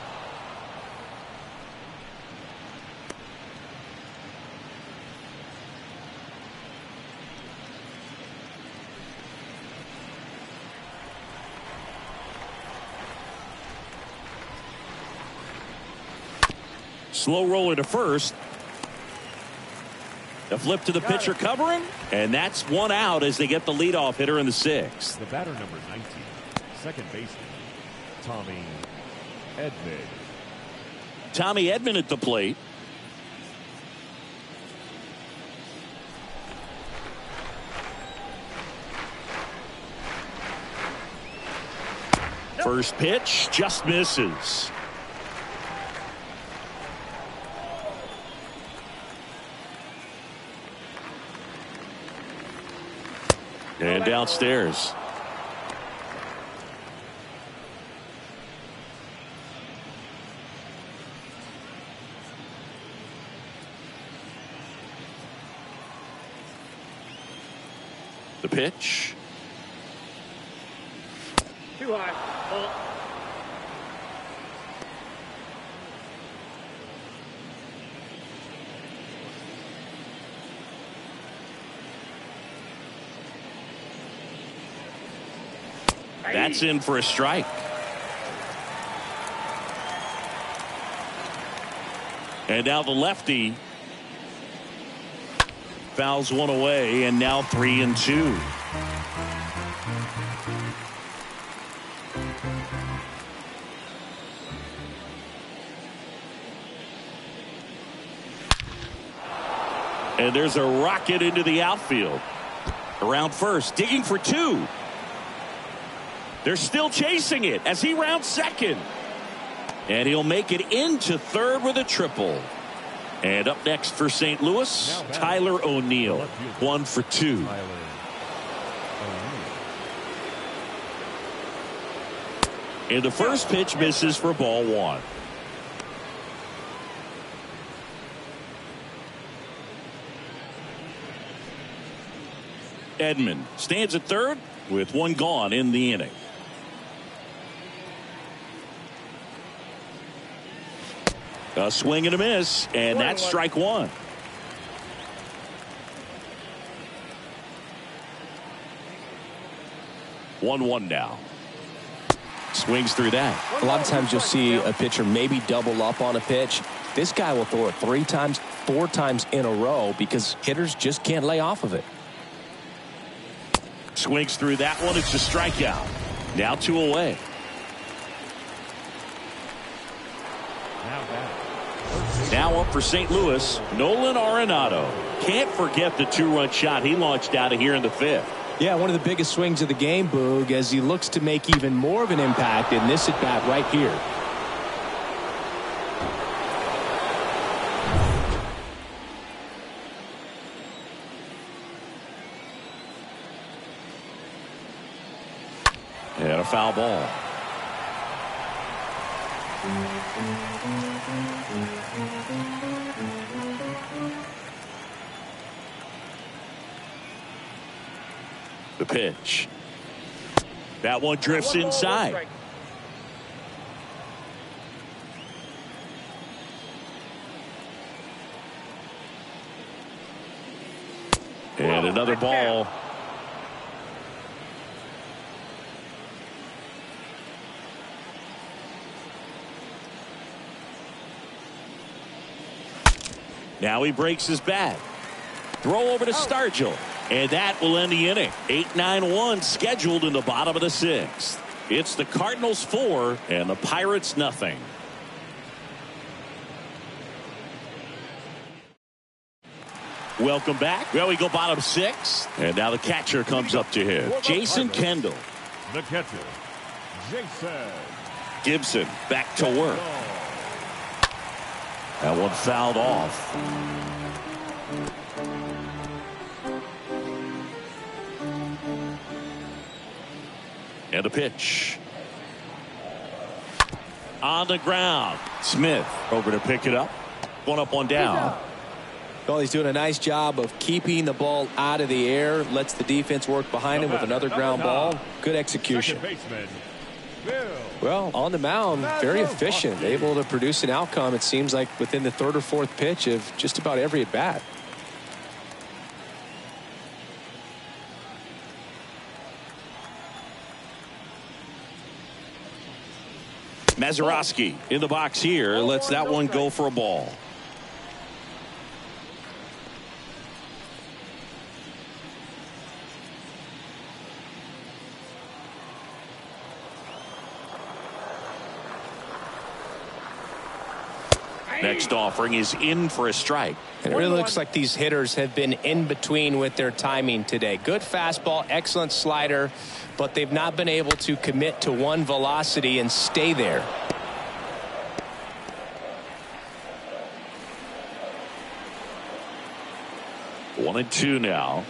[SPEAKER 1] Slow roller to first. The flip to the pitcher covering. And that's 1 out as they get the leadoff hitter in the 6th.
[SPEAKER 3] The batter, number 19, second baseman, Tommy Edman.
[SPEAKER 1] Tommy Edman at the plate. First pitch just misses. And downstairs. The pitch.
[SPEAKER 4] Too high. Ball.
[SPEAKER 1] That's in for a strike. And now the lefty fouls one away, and now 3-2. And there's a rocket into the outfield. Around first, digging for two. They're still chasing it as he rounds second. And he'll make it into third with a triple. And up next for St. Louis, Tyler O'Neill. 1 for 2. And the first pitch misses for ball 1. Edman stands at third with one gone in the inning. A swing and a miss, and that's strike 1. One now. Swings through that.
[SPEAKER 2] A lot of times you'll see a pitcher maybe double up on a pitch. This guy will throw it 3 times, 4 times in a row because hitters just can't lay off of it.
[SPEAKER 1] Swings through that one. It's a strikeout. Now 2 away. Now up for St. Louis, Nolan Arenado. Can't forget the 2-run shot he launched out of here in the 5th.
[SPEAKER 5] Yeah, one of the biggest swings of the game, Boog, as he looks to make even more of an impact in this at-bat right here.
[SPEAKER 1] And a foul ball. The pitch. That one drifts inside. And another ball. Now he breaks his bat. Throw over to Stargell. And that will end the inning. 8-9-1 scheduled in the bottom of the 6th. It's the Cardinals 4 and the Pirates nothing. Welcome back. Well, we go bottom 6. And now the catcher comes up to him. Jason Kendall.
[SPEAKER 3] The catcher, Jason
[SPEAKER 1] Gibson back to work. That one fouled off. And a pitch. On the ground. Smith over to pick it up. One up, one down.
[SPEAKER 2] Well, he's doing a nice job of keeping the ball out of the air. Lets the defense work behind him with another ground ball. Good execution. Well, on the mound, very efficient. Able to produce an outcome, it seems like, within the 3rd or 4th pitch of just about every at-bat.
[SPEAKER 1] Mazeroski in the box here. Lets that one go for a ball. Next offering is in for a strike.
[SPEAKER 2] And it really looks like these hitters have been in between with their timing today. Good fastball, excellent slider, but they've not been able to commit to one velocity and stay there.
[SPEAKER 1] One and two now.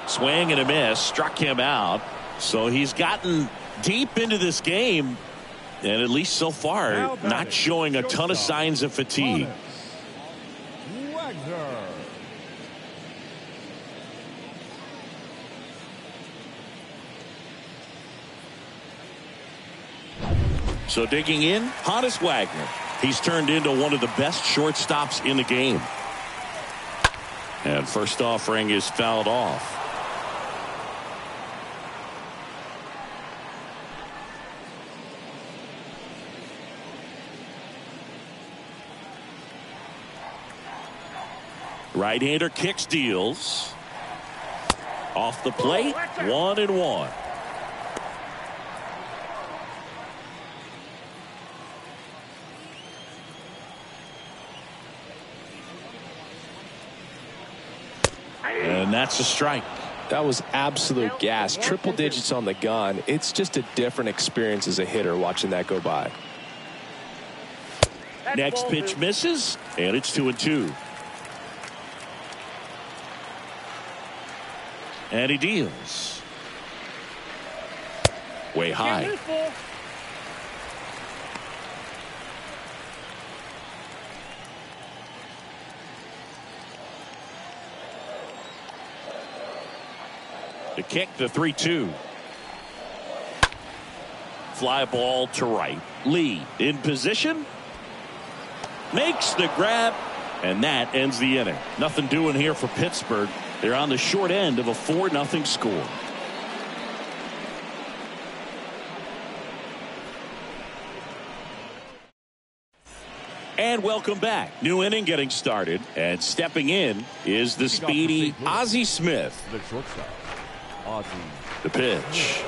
[SPEAKER 1] Swing and a miss, struck him out. So he's gotten deep into this game, and at least so far not showing a ton of signs of fatigue. So digging in, Honus Wagner. He's turned into one of the best shortstops in the game. And first offering is fouled off. Right-hander kicks, deals. Off the plate, 1-1. And that's a strike.
[SPEAKER 2] That was absolute gas. Triple digits on the gun. It's just a different experience as a hitter watching that go by.
[SPEAKER 1] Next pitch misses, and it's 2-2. And he deals. Way high. The kick, the 3-2. Fly ball to right. Lee in position. Makes the grab. And that ends the inning. Nothing doing here for Pittsburgh. They're on the short end of a 4-0 score. And welcome back. New inning getting started. And stepping in is the speedy Ozzie Smith.
[SPEAKER 3] The shortstop, Ozzie.
[SPEAKER 1] The pitch.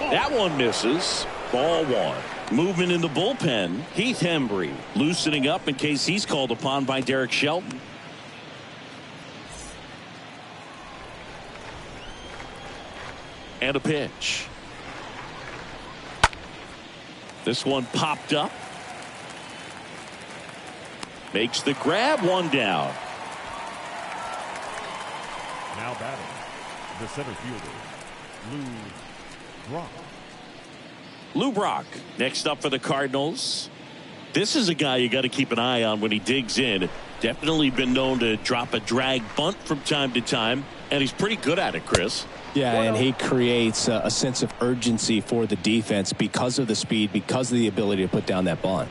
[SPEAKER 1] That one misses. Ball one. Movement in the bullpen. Heath Hembry loosening up in case he's called upon by Derek Shelton. And a pitch. This one popped up. Makes the grab, one down.
[SPEAKER 3] Now batting, the center fielder, Lou Brock.
[SPEAKER 1] Lou Brock next up for the Cardinals. This is a guy you got to keep an eye on when he digs in. Definitely been known to drop a drag bunt from time to time, and he's pretty good at it, Chris.
[SPEAKER 5] Yeah, and he creates a sense of urgency for the defense because of the speed, because of the ability to put down that bunt.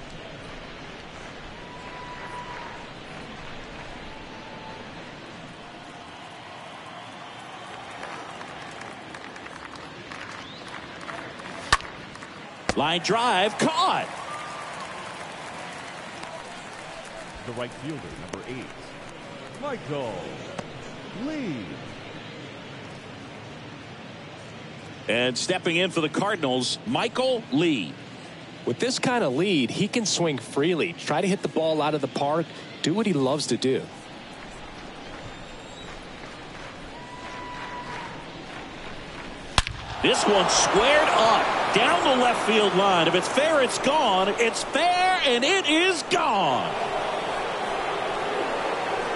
[SPEAKER 1] Line drive, caught.
[SPEAKER 3] The right fielder, number 8, Michael Lee.
[SPEAKER 1] And stepping in for the Cardinals, Michael Lee.
[SPEAKER 2] With this kind of lead, he can swing freely, try to hit the ball out of the park, do what he loves to do.
[SPEAKER 1] This one squared up down the left field line. If it's fair, it's gone. It's fair, and it is gone.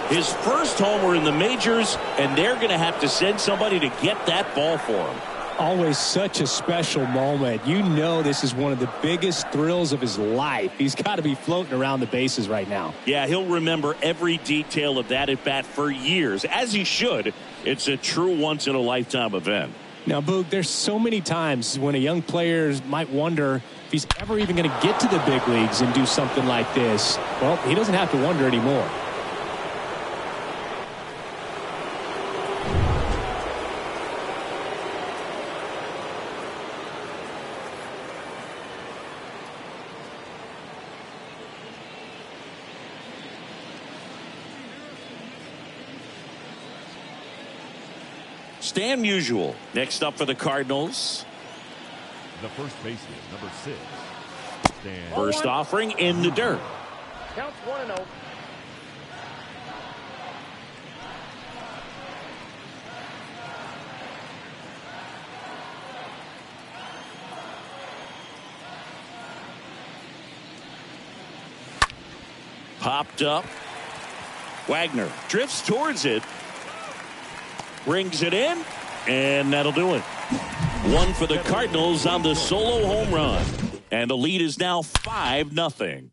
[SPEAKER 1] His first homer in the majors, and they're going to have to send somebody to get that ball for him.
[SPEAKER 5] Always such a special moment. You know this is one of the biggest thrills of his life. He's got to be floating around the bases right now.
[SPEAKER 1] Yeah, he'll remember every detail of that at-bat for years, as he should. It's a true once-in-a-lifetime event.
[SPEAKER 5] Now, Boog, there's so many times when a young player might wonder if he's ever even going to get to the big leagues and do something like this. Well, he doesn't have to wonder anymore.
[SPEAKER 1] Stan Musial next up for the Cardinals.
[SPEAKER 3] The first baseman, number 6, stand.
[SPEAKER 1] First offering in the dirt.
[SPEAKER 4] Counts 1-0.
[SPEAKER 1] Popped up. Wagner drifts towards it. Brings it in. And that'll do it. One for the Cardinals on the solo home run. And the lead is now 5-0.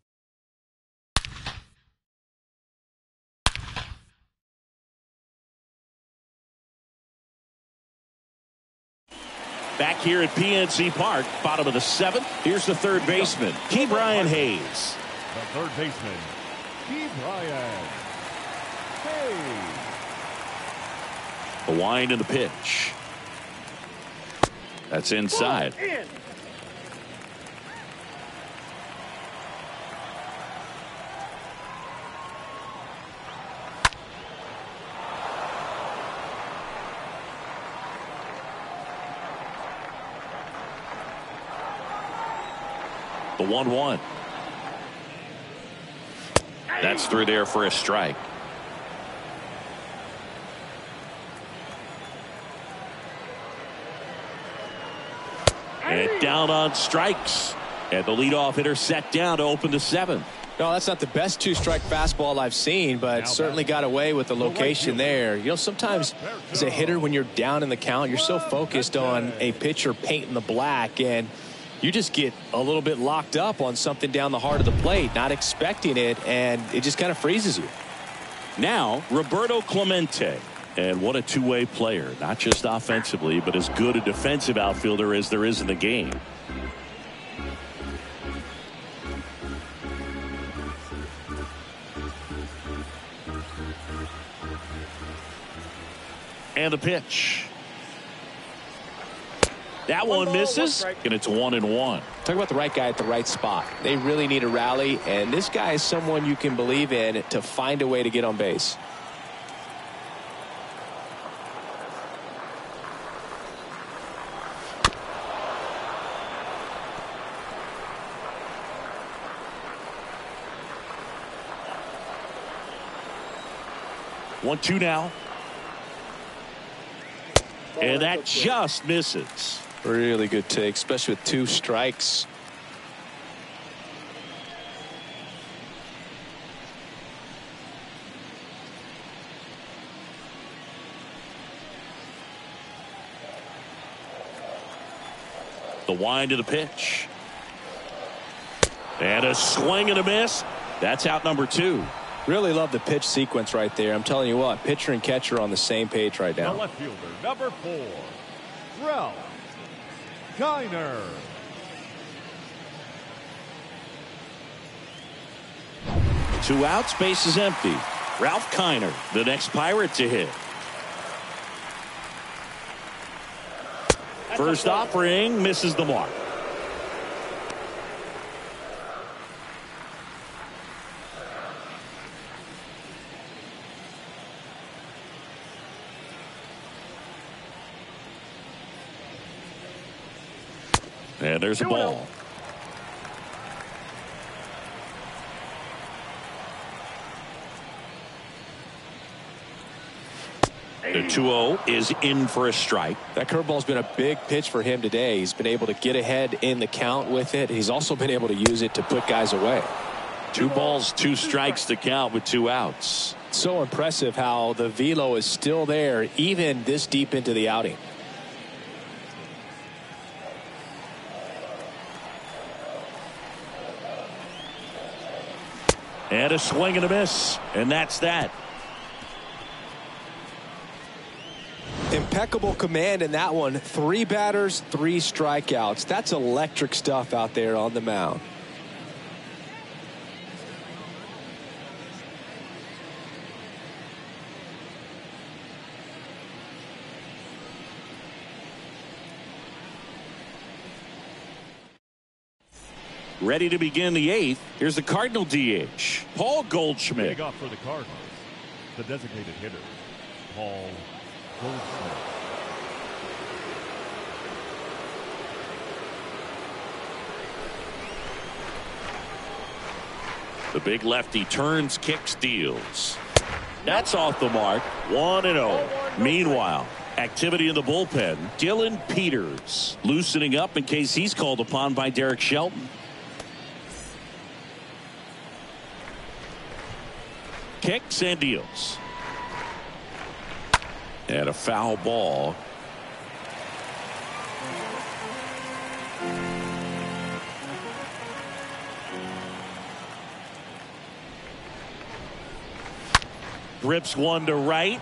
[SPEAKER 1] Back here at PNC Park, bottom of the 7th. Here's the third baseman, Ke'Bryan Hayes.
[SPEAKER 3] The third baseman, Ke'Bryan Hayes.
[SPEAKER 1] The wind and the pitch. That's inside.
[SPEAKER 4] In.
[SPEAKER 1] The 1-1. That's through there for a strike. And down on strikes. And the leadoff hitter set down to open the 7th.
[SPEAKER 5] No, that's not the best two-strike fastball I've seen, but certainly got away with the location there. You know, sometimes as a hitter, when you're down in the count, you're so focused on a pitcher painting the black, and you just get a little bit locked up on something down the heart of the plate, not expecting it, and it just kind of freezes you.
[SPEAKER 1] Now, Roberto Clemente. And what a two-way player, not just offensively, but as good a defensive outfielder as there is in the game. And the pitch. That one misses, and it's 1-1.
[SPEAKER 5] Talk about the right guy at the right spot. They really need a rally, and this guy is someone you can believe in to find a way to get on base.
[SPEAKER 1] One, two now. And that just misses.
[SPEAKER 5] Really good take, especially with 2 strikes.
[SPEAKER 1] The wind to the pitch. And a swing and a miss. That's out number 2.
[SPEAKER 5] Really love the pitch sequence right there. I'm telling you what, pitcher and catcher on the same page right now.
[SPEAKER 3] The left fielder, number 4, Ralph Kiner.
[SPEAKER 1] Two outs, base is empty. Ralph Kiner, the next Pirate to hit. First offering misses the mark. And there's a ball. The 2-0 is in for a strike.
[SPEAKER 5] That curveball's been a big pitch for him today. He's been able to get ahead in the count with it. He's also been able to use it to put guys away.
[SPEAKER 1] 2 balls, 2 strikes to count with 2 outs.
[SPEAKER 5] So impressive how the velo is still there even this deep into the outing.
[SPEAKER 1] And a swing and a miss. And that's that.
[SPEAKER 5] Impeccable command in that one. 3 batters, 3 strikeouts. That's electric stuff out there on the mound.
[SPEAKER 1] Ready to begin the 8th. Here's the Cardinal DH, Paul Goldschmidt.
[SPEAKER 3] Leading off for the Cardinals, the designated hitter, Paul Goldschmidt.
[SPEAKER 1] The big lefty turns, kicks, deals. That's off the mark. 1-0. Meanwhile, activity in the bullpen. Dylan Peters loosening up in case he's called upon by Derek Shelton. Kicks and deals. And a foul ball. Rips one to right.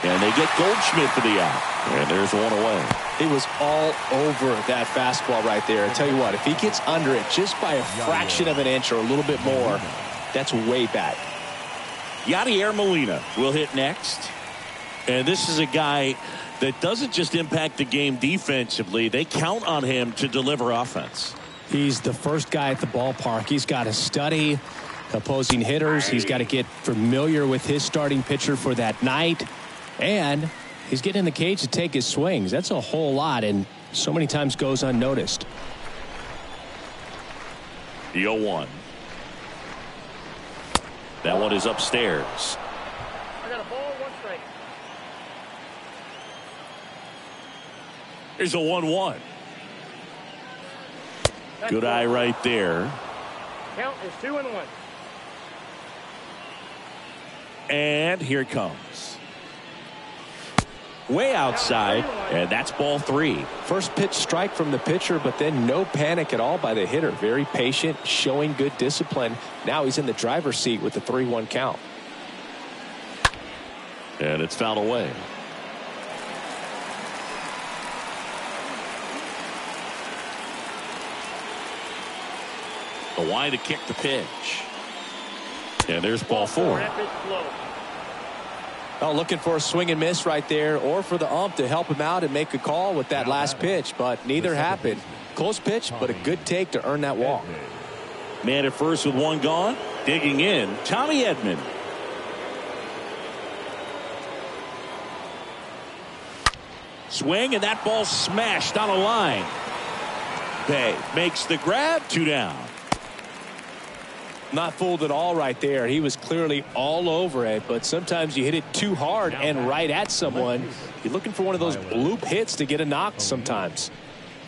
[SPEAKER 1] And they get Goldschmidt for the out. And there's one away.
[SPEAKER 2] He was all over that fastball right there. I tell you what, if he gets under it just by a fraction of an inch or a little bit more, that's way back.
[SPEAKER 1] Yadier Molina will hit next. And this is a guy that doesn't just impact the game defensively. They count on him to deliver offense.
[SPEAKER 5] He's the first guy at the ballpark. He's got to study opposing hitters. He's got to get familiar with his starting pitcher for that night. And he's getting in the cage to take his swings. That's a whole lot, and so many times goes unnoticed.
[SPEAKER 1] The 0-1. That one is upstairs.
[SPEAKER 4] I got a ball, 1 strike.
[SPEAKER 1] Here's a 1-1. Good eye right there.
[SPEAKER 4] Count is 2-1.
[SPEAKER 1] And here it comes. Way outside, and that's ball 3.
[SPEAKER 2] First pitch strike from the pitcher, but then no panic at all by the hitter. Very patient, showing good discipline. Now he's in the driver's seat with the 3-1 count.
[SPEAKER 1] And it's fouled away. The wind to kick the pitch. And there's ball 4.
[SPEAKER 2] Oh, looking for a swing and miss right there, or for the ump to help him out and make a call with that last pitch, but neither happened. Close pitch, but a good take to earn that walk.
[SPEAKER 1] Man at first with 1 gone. Digging in, Tommy Edman. Swing, and that ball smashed on a line. Bay makes the grab. 2 down.
[SPEAKER 2] Not fooled at all right there. He was clearly all over it, but sometimes you hit it too hard and right at someone. You're looking for one of those bloop hits to get a knock sometimes.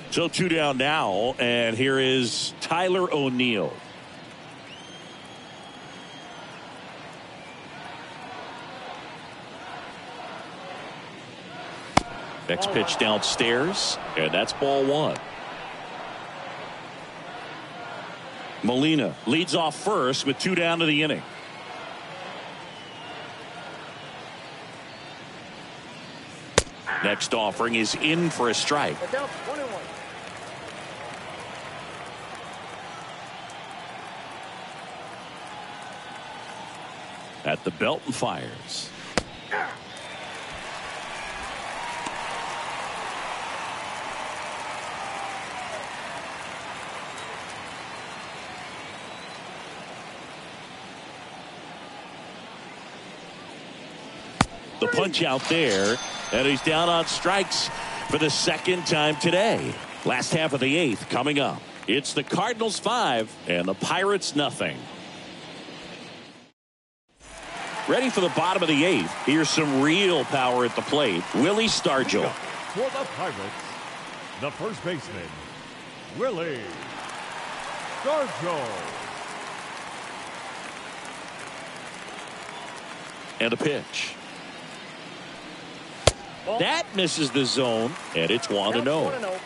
[SPEAKER 1] So 2 down now, and here is Tyler O'Neill. Next pitch downstairs, and that's ball 1. Molina leads off first with 2 down to the inning. Next offering is in for a strike.
[SPEAKER 4] Down 1-1.
[SPEAKER 1] At the belt and fires. The punch out there, and he's down on strikes for the 2nd time today. Last half of the 8th coming up. It's the Cardinals 5 and the Pirates nothing. Ready for the bottom of the 8th. Here's some real power at the plate. Willie Stargell.
[SPEAKER 3] For the Pirates, the first baseman, Willie Stargell.
[SPEAKER 1] And a pitch. That misses the zone, and it's 1-0.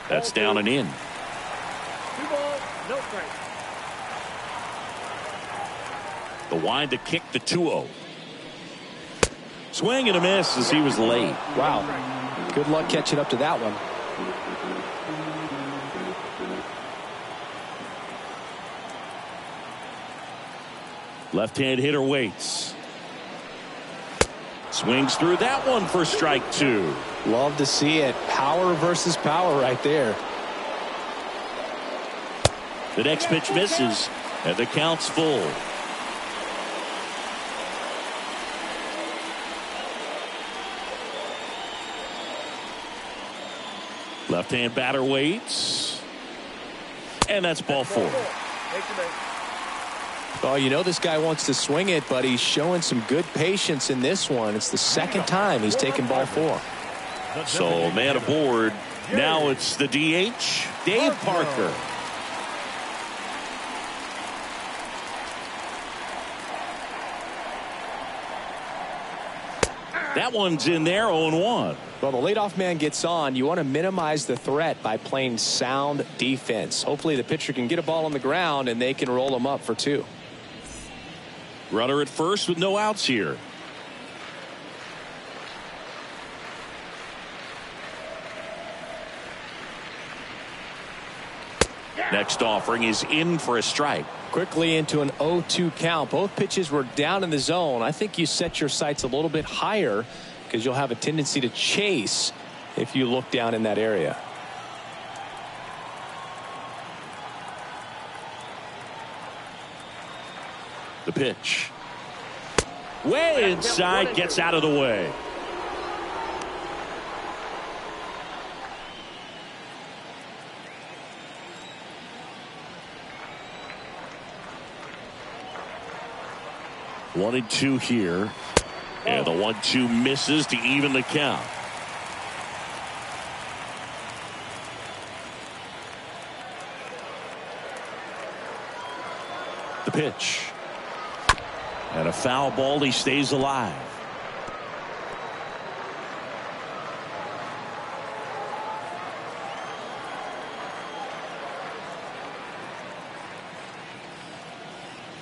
[SPEAKER 1] That's down and in.
[SPEAKER 4] 2 balls, no strike.
[SPEAKER 1] The wind to kick the 2-0. Swing and a miss as he was late.
[SPEAKER 2] Wow. Good luck catching up to that one.
[SPEAKER 1] Left-hand hitter waits. Swings through that one for strike 2.
[SPEAKER 2] Love to see it. Power versus power right there.
[SPEAKER 1] The next pitch misses, and the count's full. Left-hand batter waits. And that's ball 4.
[SPEAKER 2] Oh, you know this guy wants to swing it, but he's showing some good patience in this one. It's the second time he's taken ball 4.
[SPEAKER 1] So man aboard. Now it's the DH, Dave Parker. That one's in there, 0-1.
[SPEAKER 2] Well, the leadoff man gets on. You want to minimize the threat by playing sound defense. Hopefully the pitcher can get a ball on the ground and they can roll him up for 2.
[SPEAKER 1] Runner at first with no outs here. Next offering is in for a strike.
[SPEAKER 2] Quickly into an 0-2 count. Both pitches were down in the zone. I think you set your sights a little bit higher because you'll have a tendency to chase if you look down in that area.
[SPEAKER 1] The pitch. Way inside, gets out of the way. One and 2 here. And the 1-2 misses to even the count. The pitch. And a foul ball. He stays alive.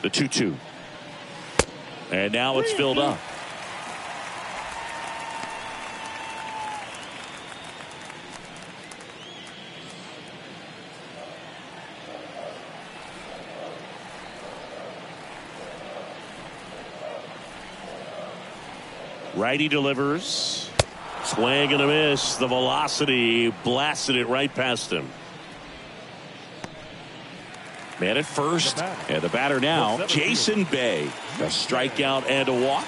[SPEAKER 1] The 2-2. And now it's filled up. Righty delivers. Swing and a miss. The velocity blasted it right past him. Man at first. And the batter now, Jason Bay. A strikeout and a walk.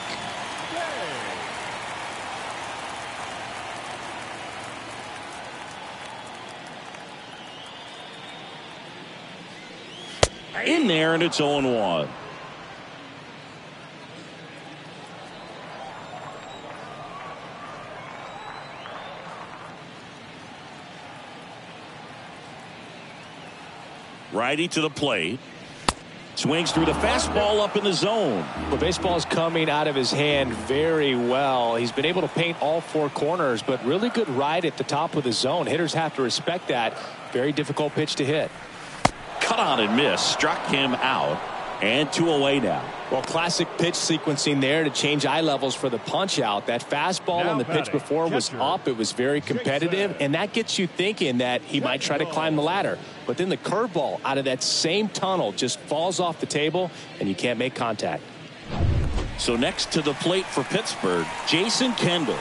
[SPEAKER 1] In there, and it's 0-1. Righty to the plate. Swings through the fastball up in the zone.
[SPEAKER 2] The baseball's coming out of his hand very well. He's been able to paint all 4 corners, but really good ride at the top of the zone. Hitters have to respect that. Very difficult pitch to hit.
[SPEAKER 1] Cut on and miss. Struck him out. And 2 away now.
[SPEAKER 2] Well, classic pitch sequencing there to change eye levels for the punch out. That fastball on the pitch before was up. It was very competitive, and that gets you thinking that he might try to climb the ladder. But then the curveball out of that same tunnel just falls off the table, and you can't make contact.
[SPEAKER 1] So next to the plate for Pittsburgh, Jason Kendall.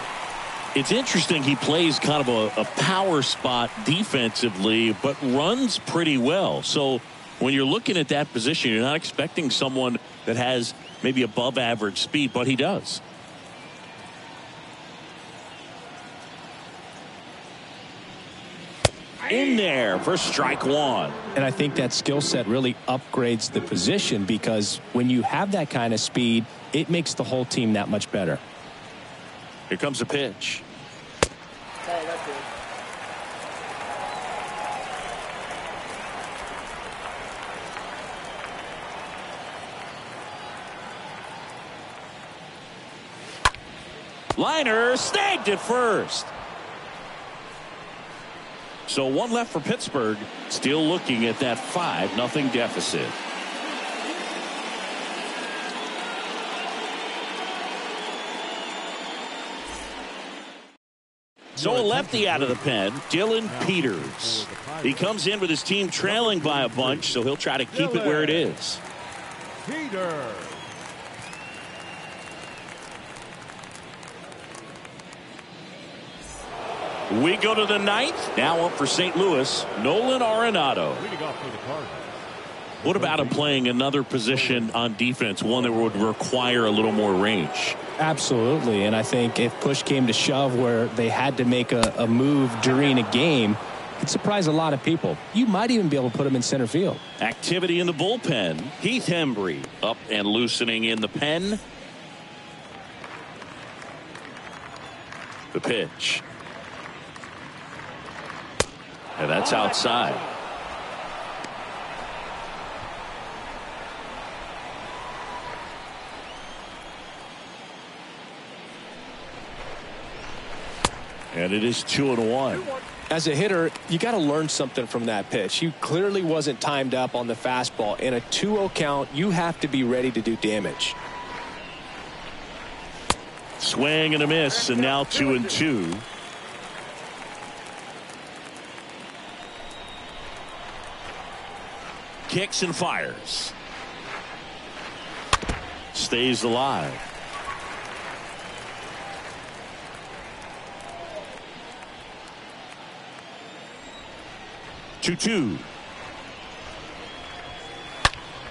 [SPEAKER 1] It's interesting, he plays kind of a power spot defensively, but runs pretty well. So when you're looking at that position, you're not expecting someone that has maybe above average speed, but he does. In there for strike 1.
[SPEAKER 2] And I think that skill set really upgrades the position, because when you have that kind of speed, it makes the whole team that much better.
[SPEAKER 1] Here comes a pitch.
[SPEAKER 4] Hey, that's it.
[SPEAKER 1] Liner snagged at first. So 1 left for Pittsburgh. Still looking at that 5-0 deficit. So a lefty out of the pen, Dylan Peters. He comes in with his team trailing by a bunch, so he'll try to keep it where it is.
[SPEAKER 3] Peters.
[SPEAKER 1] We go to the 9th. Now up for St. Louis, Nolan Arenado.
[SPEAKER 3] Leading off for the Cardinals.
[SPEAKER 1] What about him playing another position on defense, one that would require a little more range?
[SPEAKER 5] Absolutely, and I think if push came to shove where they had to make a move during a game, it'd surprise a lot of people. You might even be able to put him in center field.
[SPEAKER 1] Activity in the bullpen. Heath Hembry up and loosening in the pen. The pitch. And that's outside. And it is 2-1.
[SPEAKER 2] As a hitter, you got to learn something from that pitch. He clearly wasn't timed up on the fastball. In a 2-0 count, you have to be ready to do damage.
[SPEAKER 1] Swing and a miss, and now 2-2. Kicks and fires. Stays alive. Two.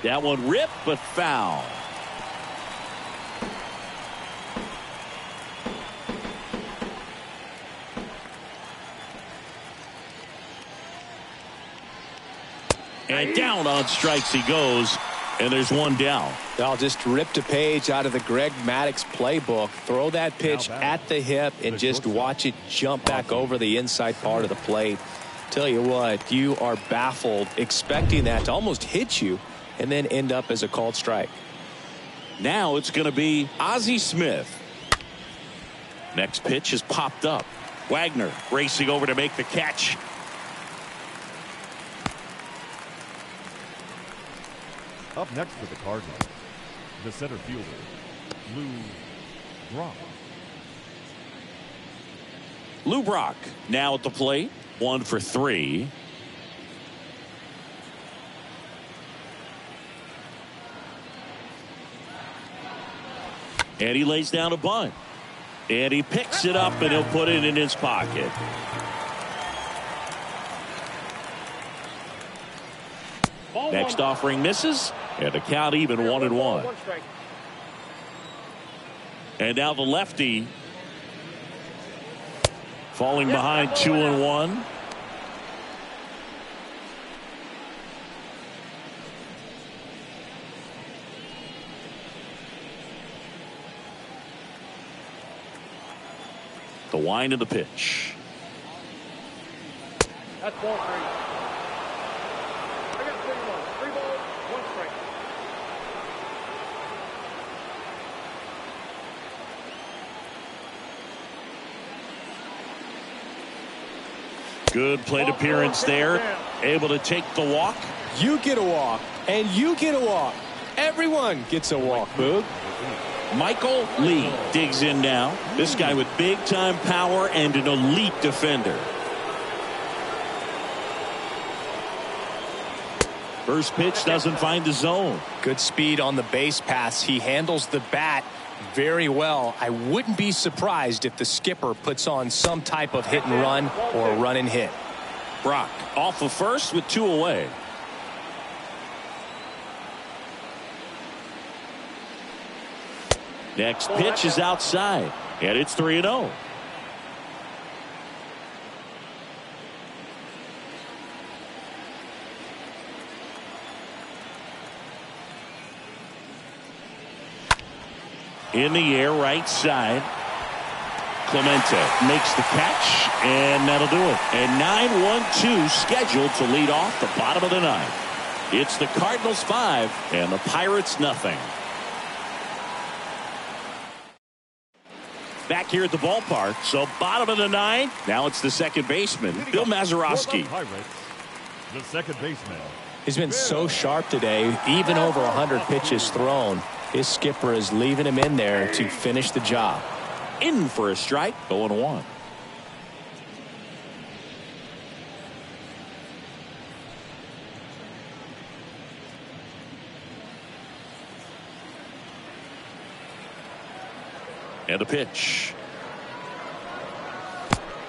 [SPEAKER 1] That one ripped, but foul. And down on strikes he goes, and there's one down.
[SPEAKER 2] I'll just rip a page out of the Greg Maddux playbook. Throw that pitch at the hip and just watch it jump back over the inside part of the plate. Tell you what, you are baffled expecting that to almost hit you and then end up as a called strike.
[SPEAKER 1] Now it's going to be Ozzie Smith. Next pitch is popped up. Wagner racing over to make the catch.
[SPEAKER 3] Up next for the Cardinals, the center fielder, Lou Brock.
[SPEAKER 1] Lou Brock now at the plate. 1 for 3. And he lays down a bunt. And he picks it up and he'll put it in his pocket. Next offering misses. And the count even 1-1. And now the lefty falling behind 2-1. The wind of the pitch.
[SPEAKER 4] That's ball 3. I got 3 balls, 1 strike.
[SPEAKER 1] Good plate appearance there. Able to take the walk.
[SPEAKER 2] You get a walk, and you get a walk. Everyone gets a walk, Boog.
[SPEAKER 1] Michael Lee digs in now. This guy with big time power and an elite defender. First pitch doesn't find the zone.
[SPEAKER 2] Good speed on the base paths. He handles the bat very well. I wouldn't be surprised if the skipper puts on some type of hit and run or a run and hit.
[SPEAKER 1] Brock off of first with 2 away. Next pitch is outside, and it's 3-0. In the air, right side. Clemente makes the catch, and that'll do it. And 9-1-2 scheduled to lead off the bottom of the ninth. It's the Cardinals 5 and the Pirates nothing. Back here at the ballpark, so bottom of the ninth. Now it's the second baseman, Bill Mazeroski.
[SPEAKER 3] The second baseman.
[SPEAKER 2] He's been so sharp today, even over 100 pitches thrown. His skipper is leaving him in there to finish the job.
[SPEAKER 1] In for a strike, 0-1. And a pitch.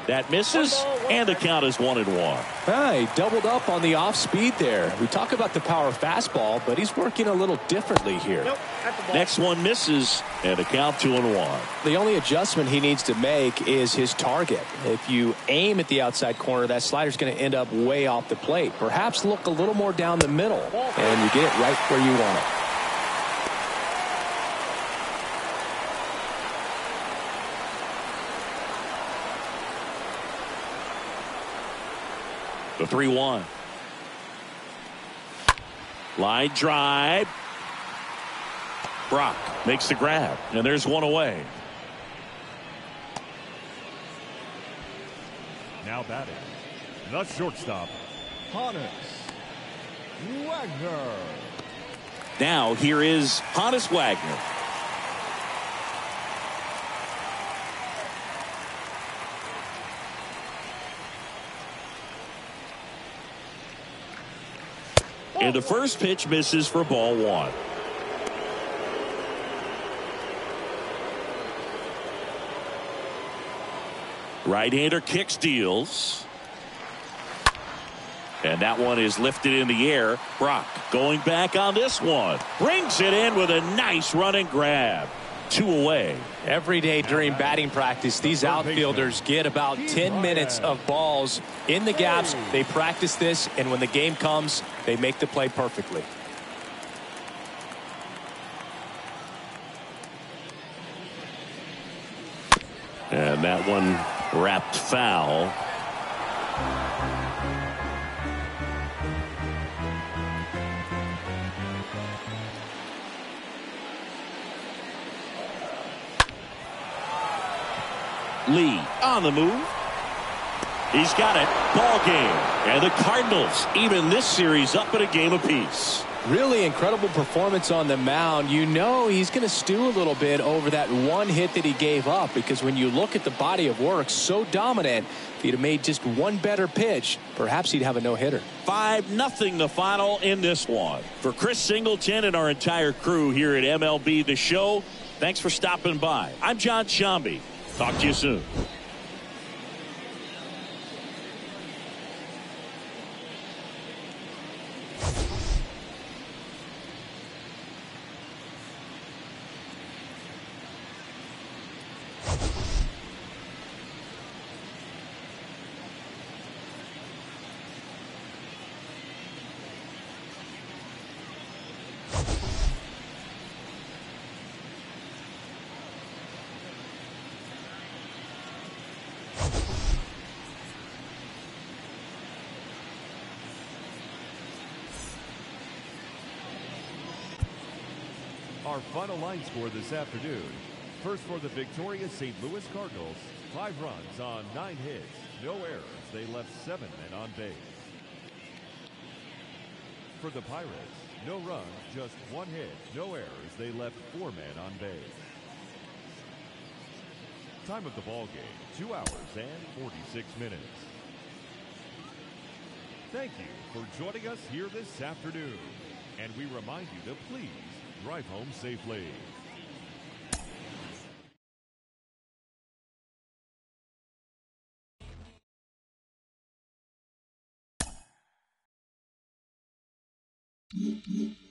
[SPEAKER 1] That misses, and the count is 1-1.
[SPEAKER 2] He doubled up on the off speed there. We talk about the power fastball, but he's working a little differently here.
[SPEAKER 4] Nope, at the ball.
[SPEAKER 1] Next one misses, and the count 2-1.
[SPEAKER 2] The only adjustment he needs to make is his target. If you aim at the outside corner, that slider's going to end up way off the plate. Perhaps look a little more down the middle, and you get it right where you want it.
[SPEAKER 1] The 3-1. Line drive. Brock makes the grab, and there's one away.
[SPEAKER 3] Now batting, the shortstop, Hannes Wagner.
[SPEAKER 1] Now here is Hannes Wagner. And the first pitch misses for ball one. Right-hander kicks, deals. And that one is lifted in the air. Brock going back on this one. Brings it in with a nice running grab. 2 away.
[SPEAKER 2] Every day during batting practice, these outfielders get about 10 minutes of balls in the gaps. They practice this, and when the game comes, they make the play perfectly.
[SPEAKER 1] And that one wrapped foul. Lee on the move. He's got it. Ball game. And the Cardinals even this series up at a game apiece.
[SPEAKER 2] Really incredible performance on the mound. You know he's going to stew a little bit over that one hit that he gave up, because when you look at the body of work, so dominant. If he'd have made just one better pitch, perhaps he'd have a no-hitter.
[SPEAKER 1] 5-0 the final in this one. For Chris Singleton and our entire crew here at MLB The Show, thanks for stopping by. I'm John Sciambi. Talk to you soon.
[SPEAKER 3] Our final line score this afternoon. First for the victorious St. Louis Cardinals, 5 runs on 9 hits, no errors. They left 7 men on base. For the Pirates, no runs, just 1 hit, no errors. They left 4 men on base. Time of the ball game, 2 hours and 46 minutes. Thank you for joining us here this afternoon. And we remind you to please drive home safely.
[SPEAKER 6] Mm-hmm.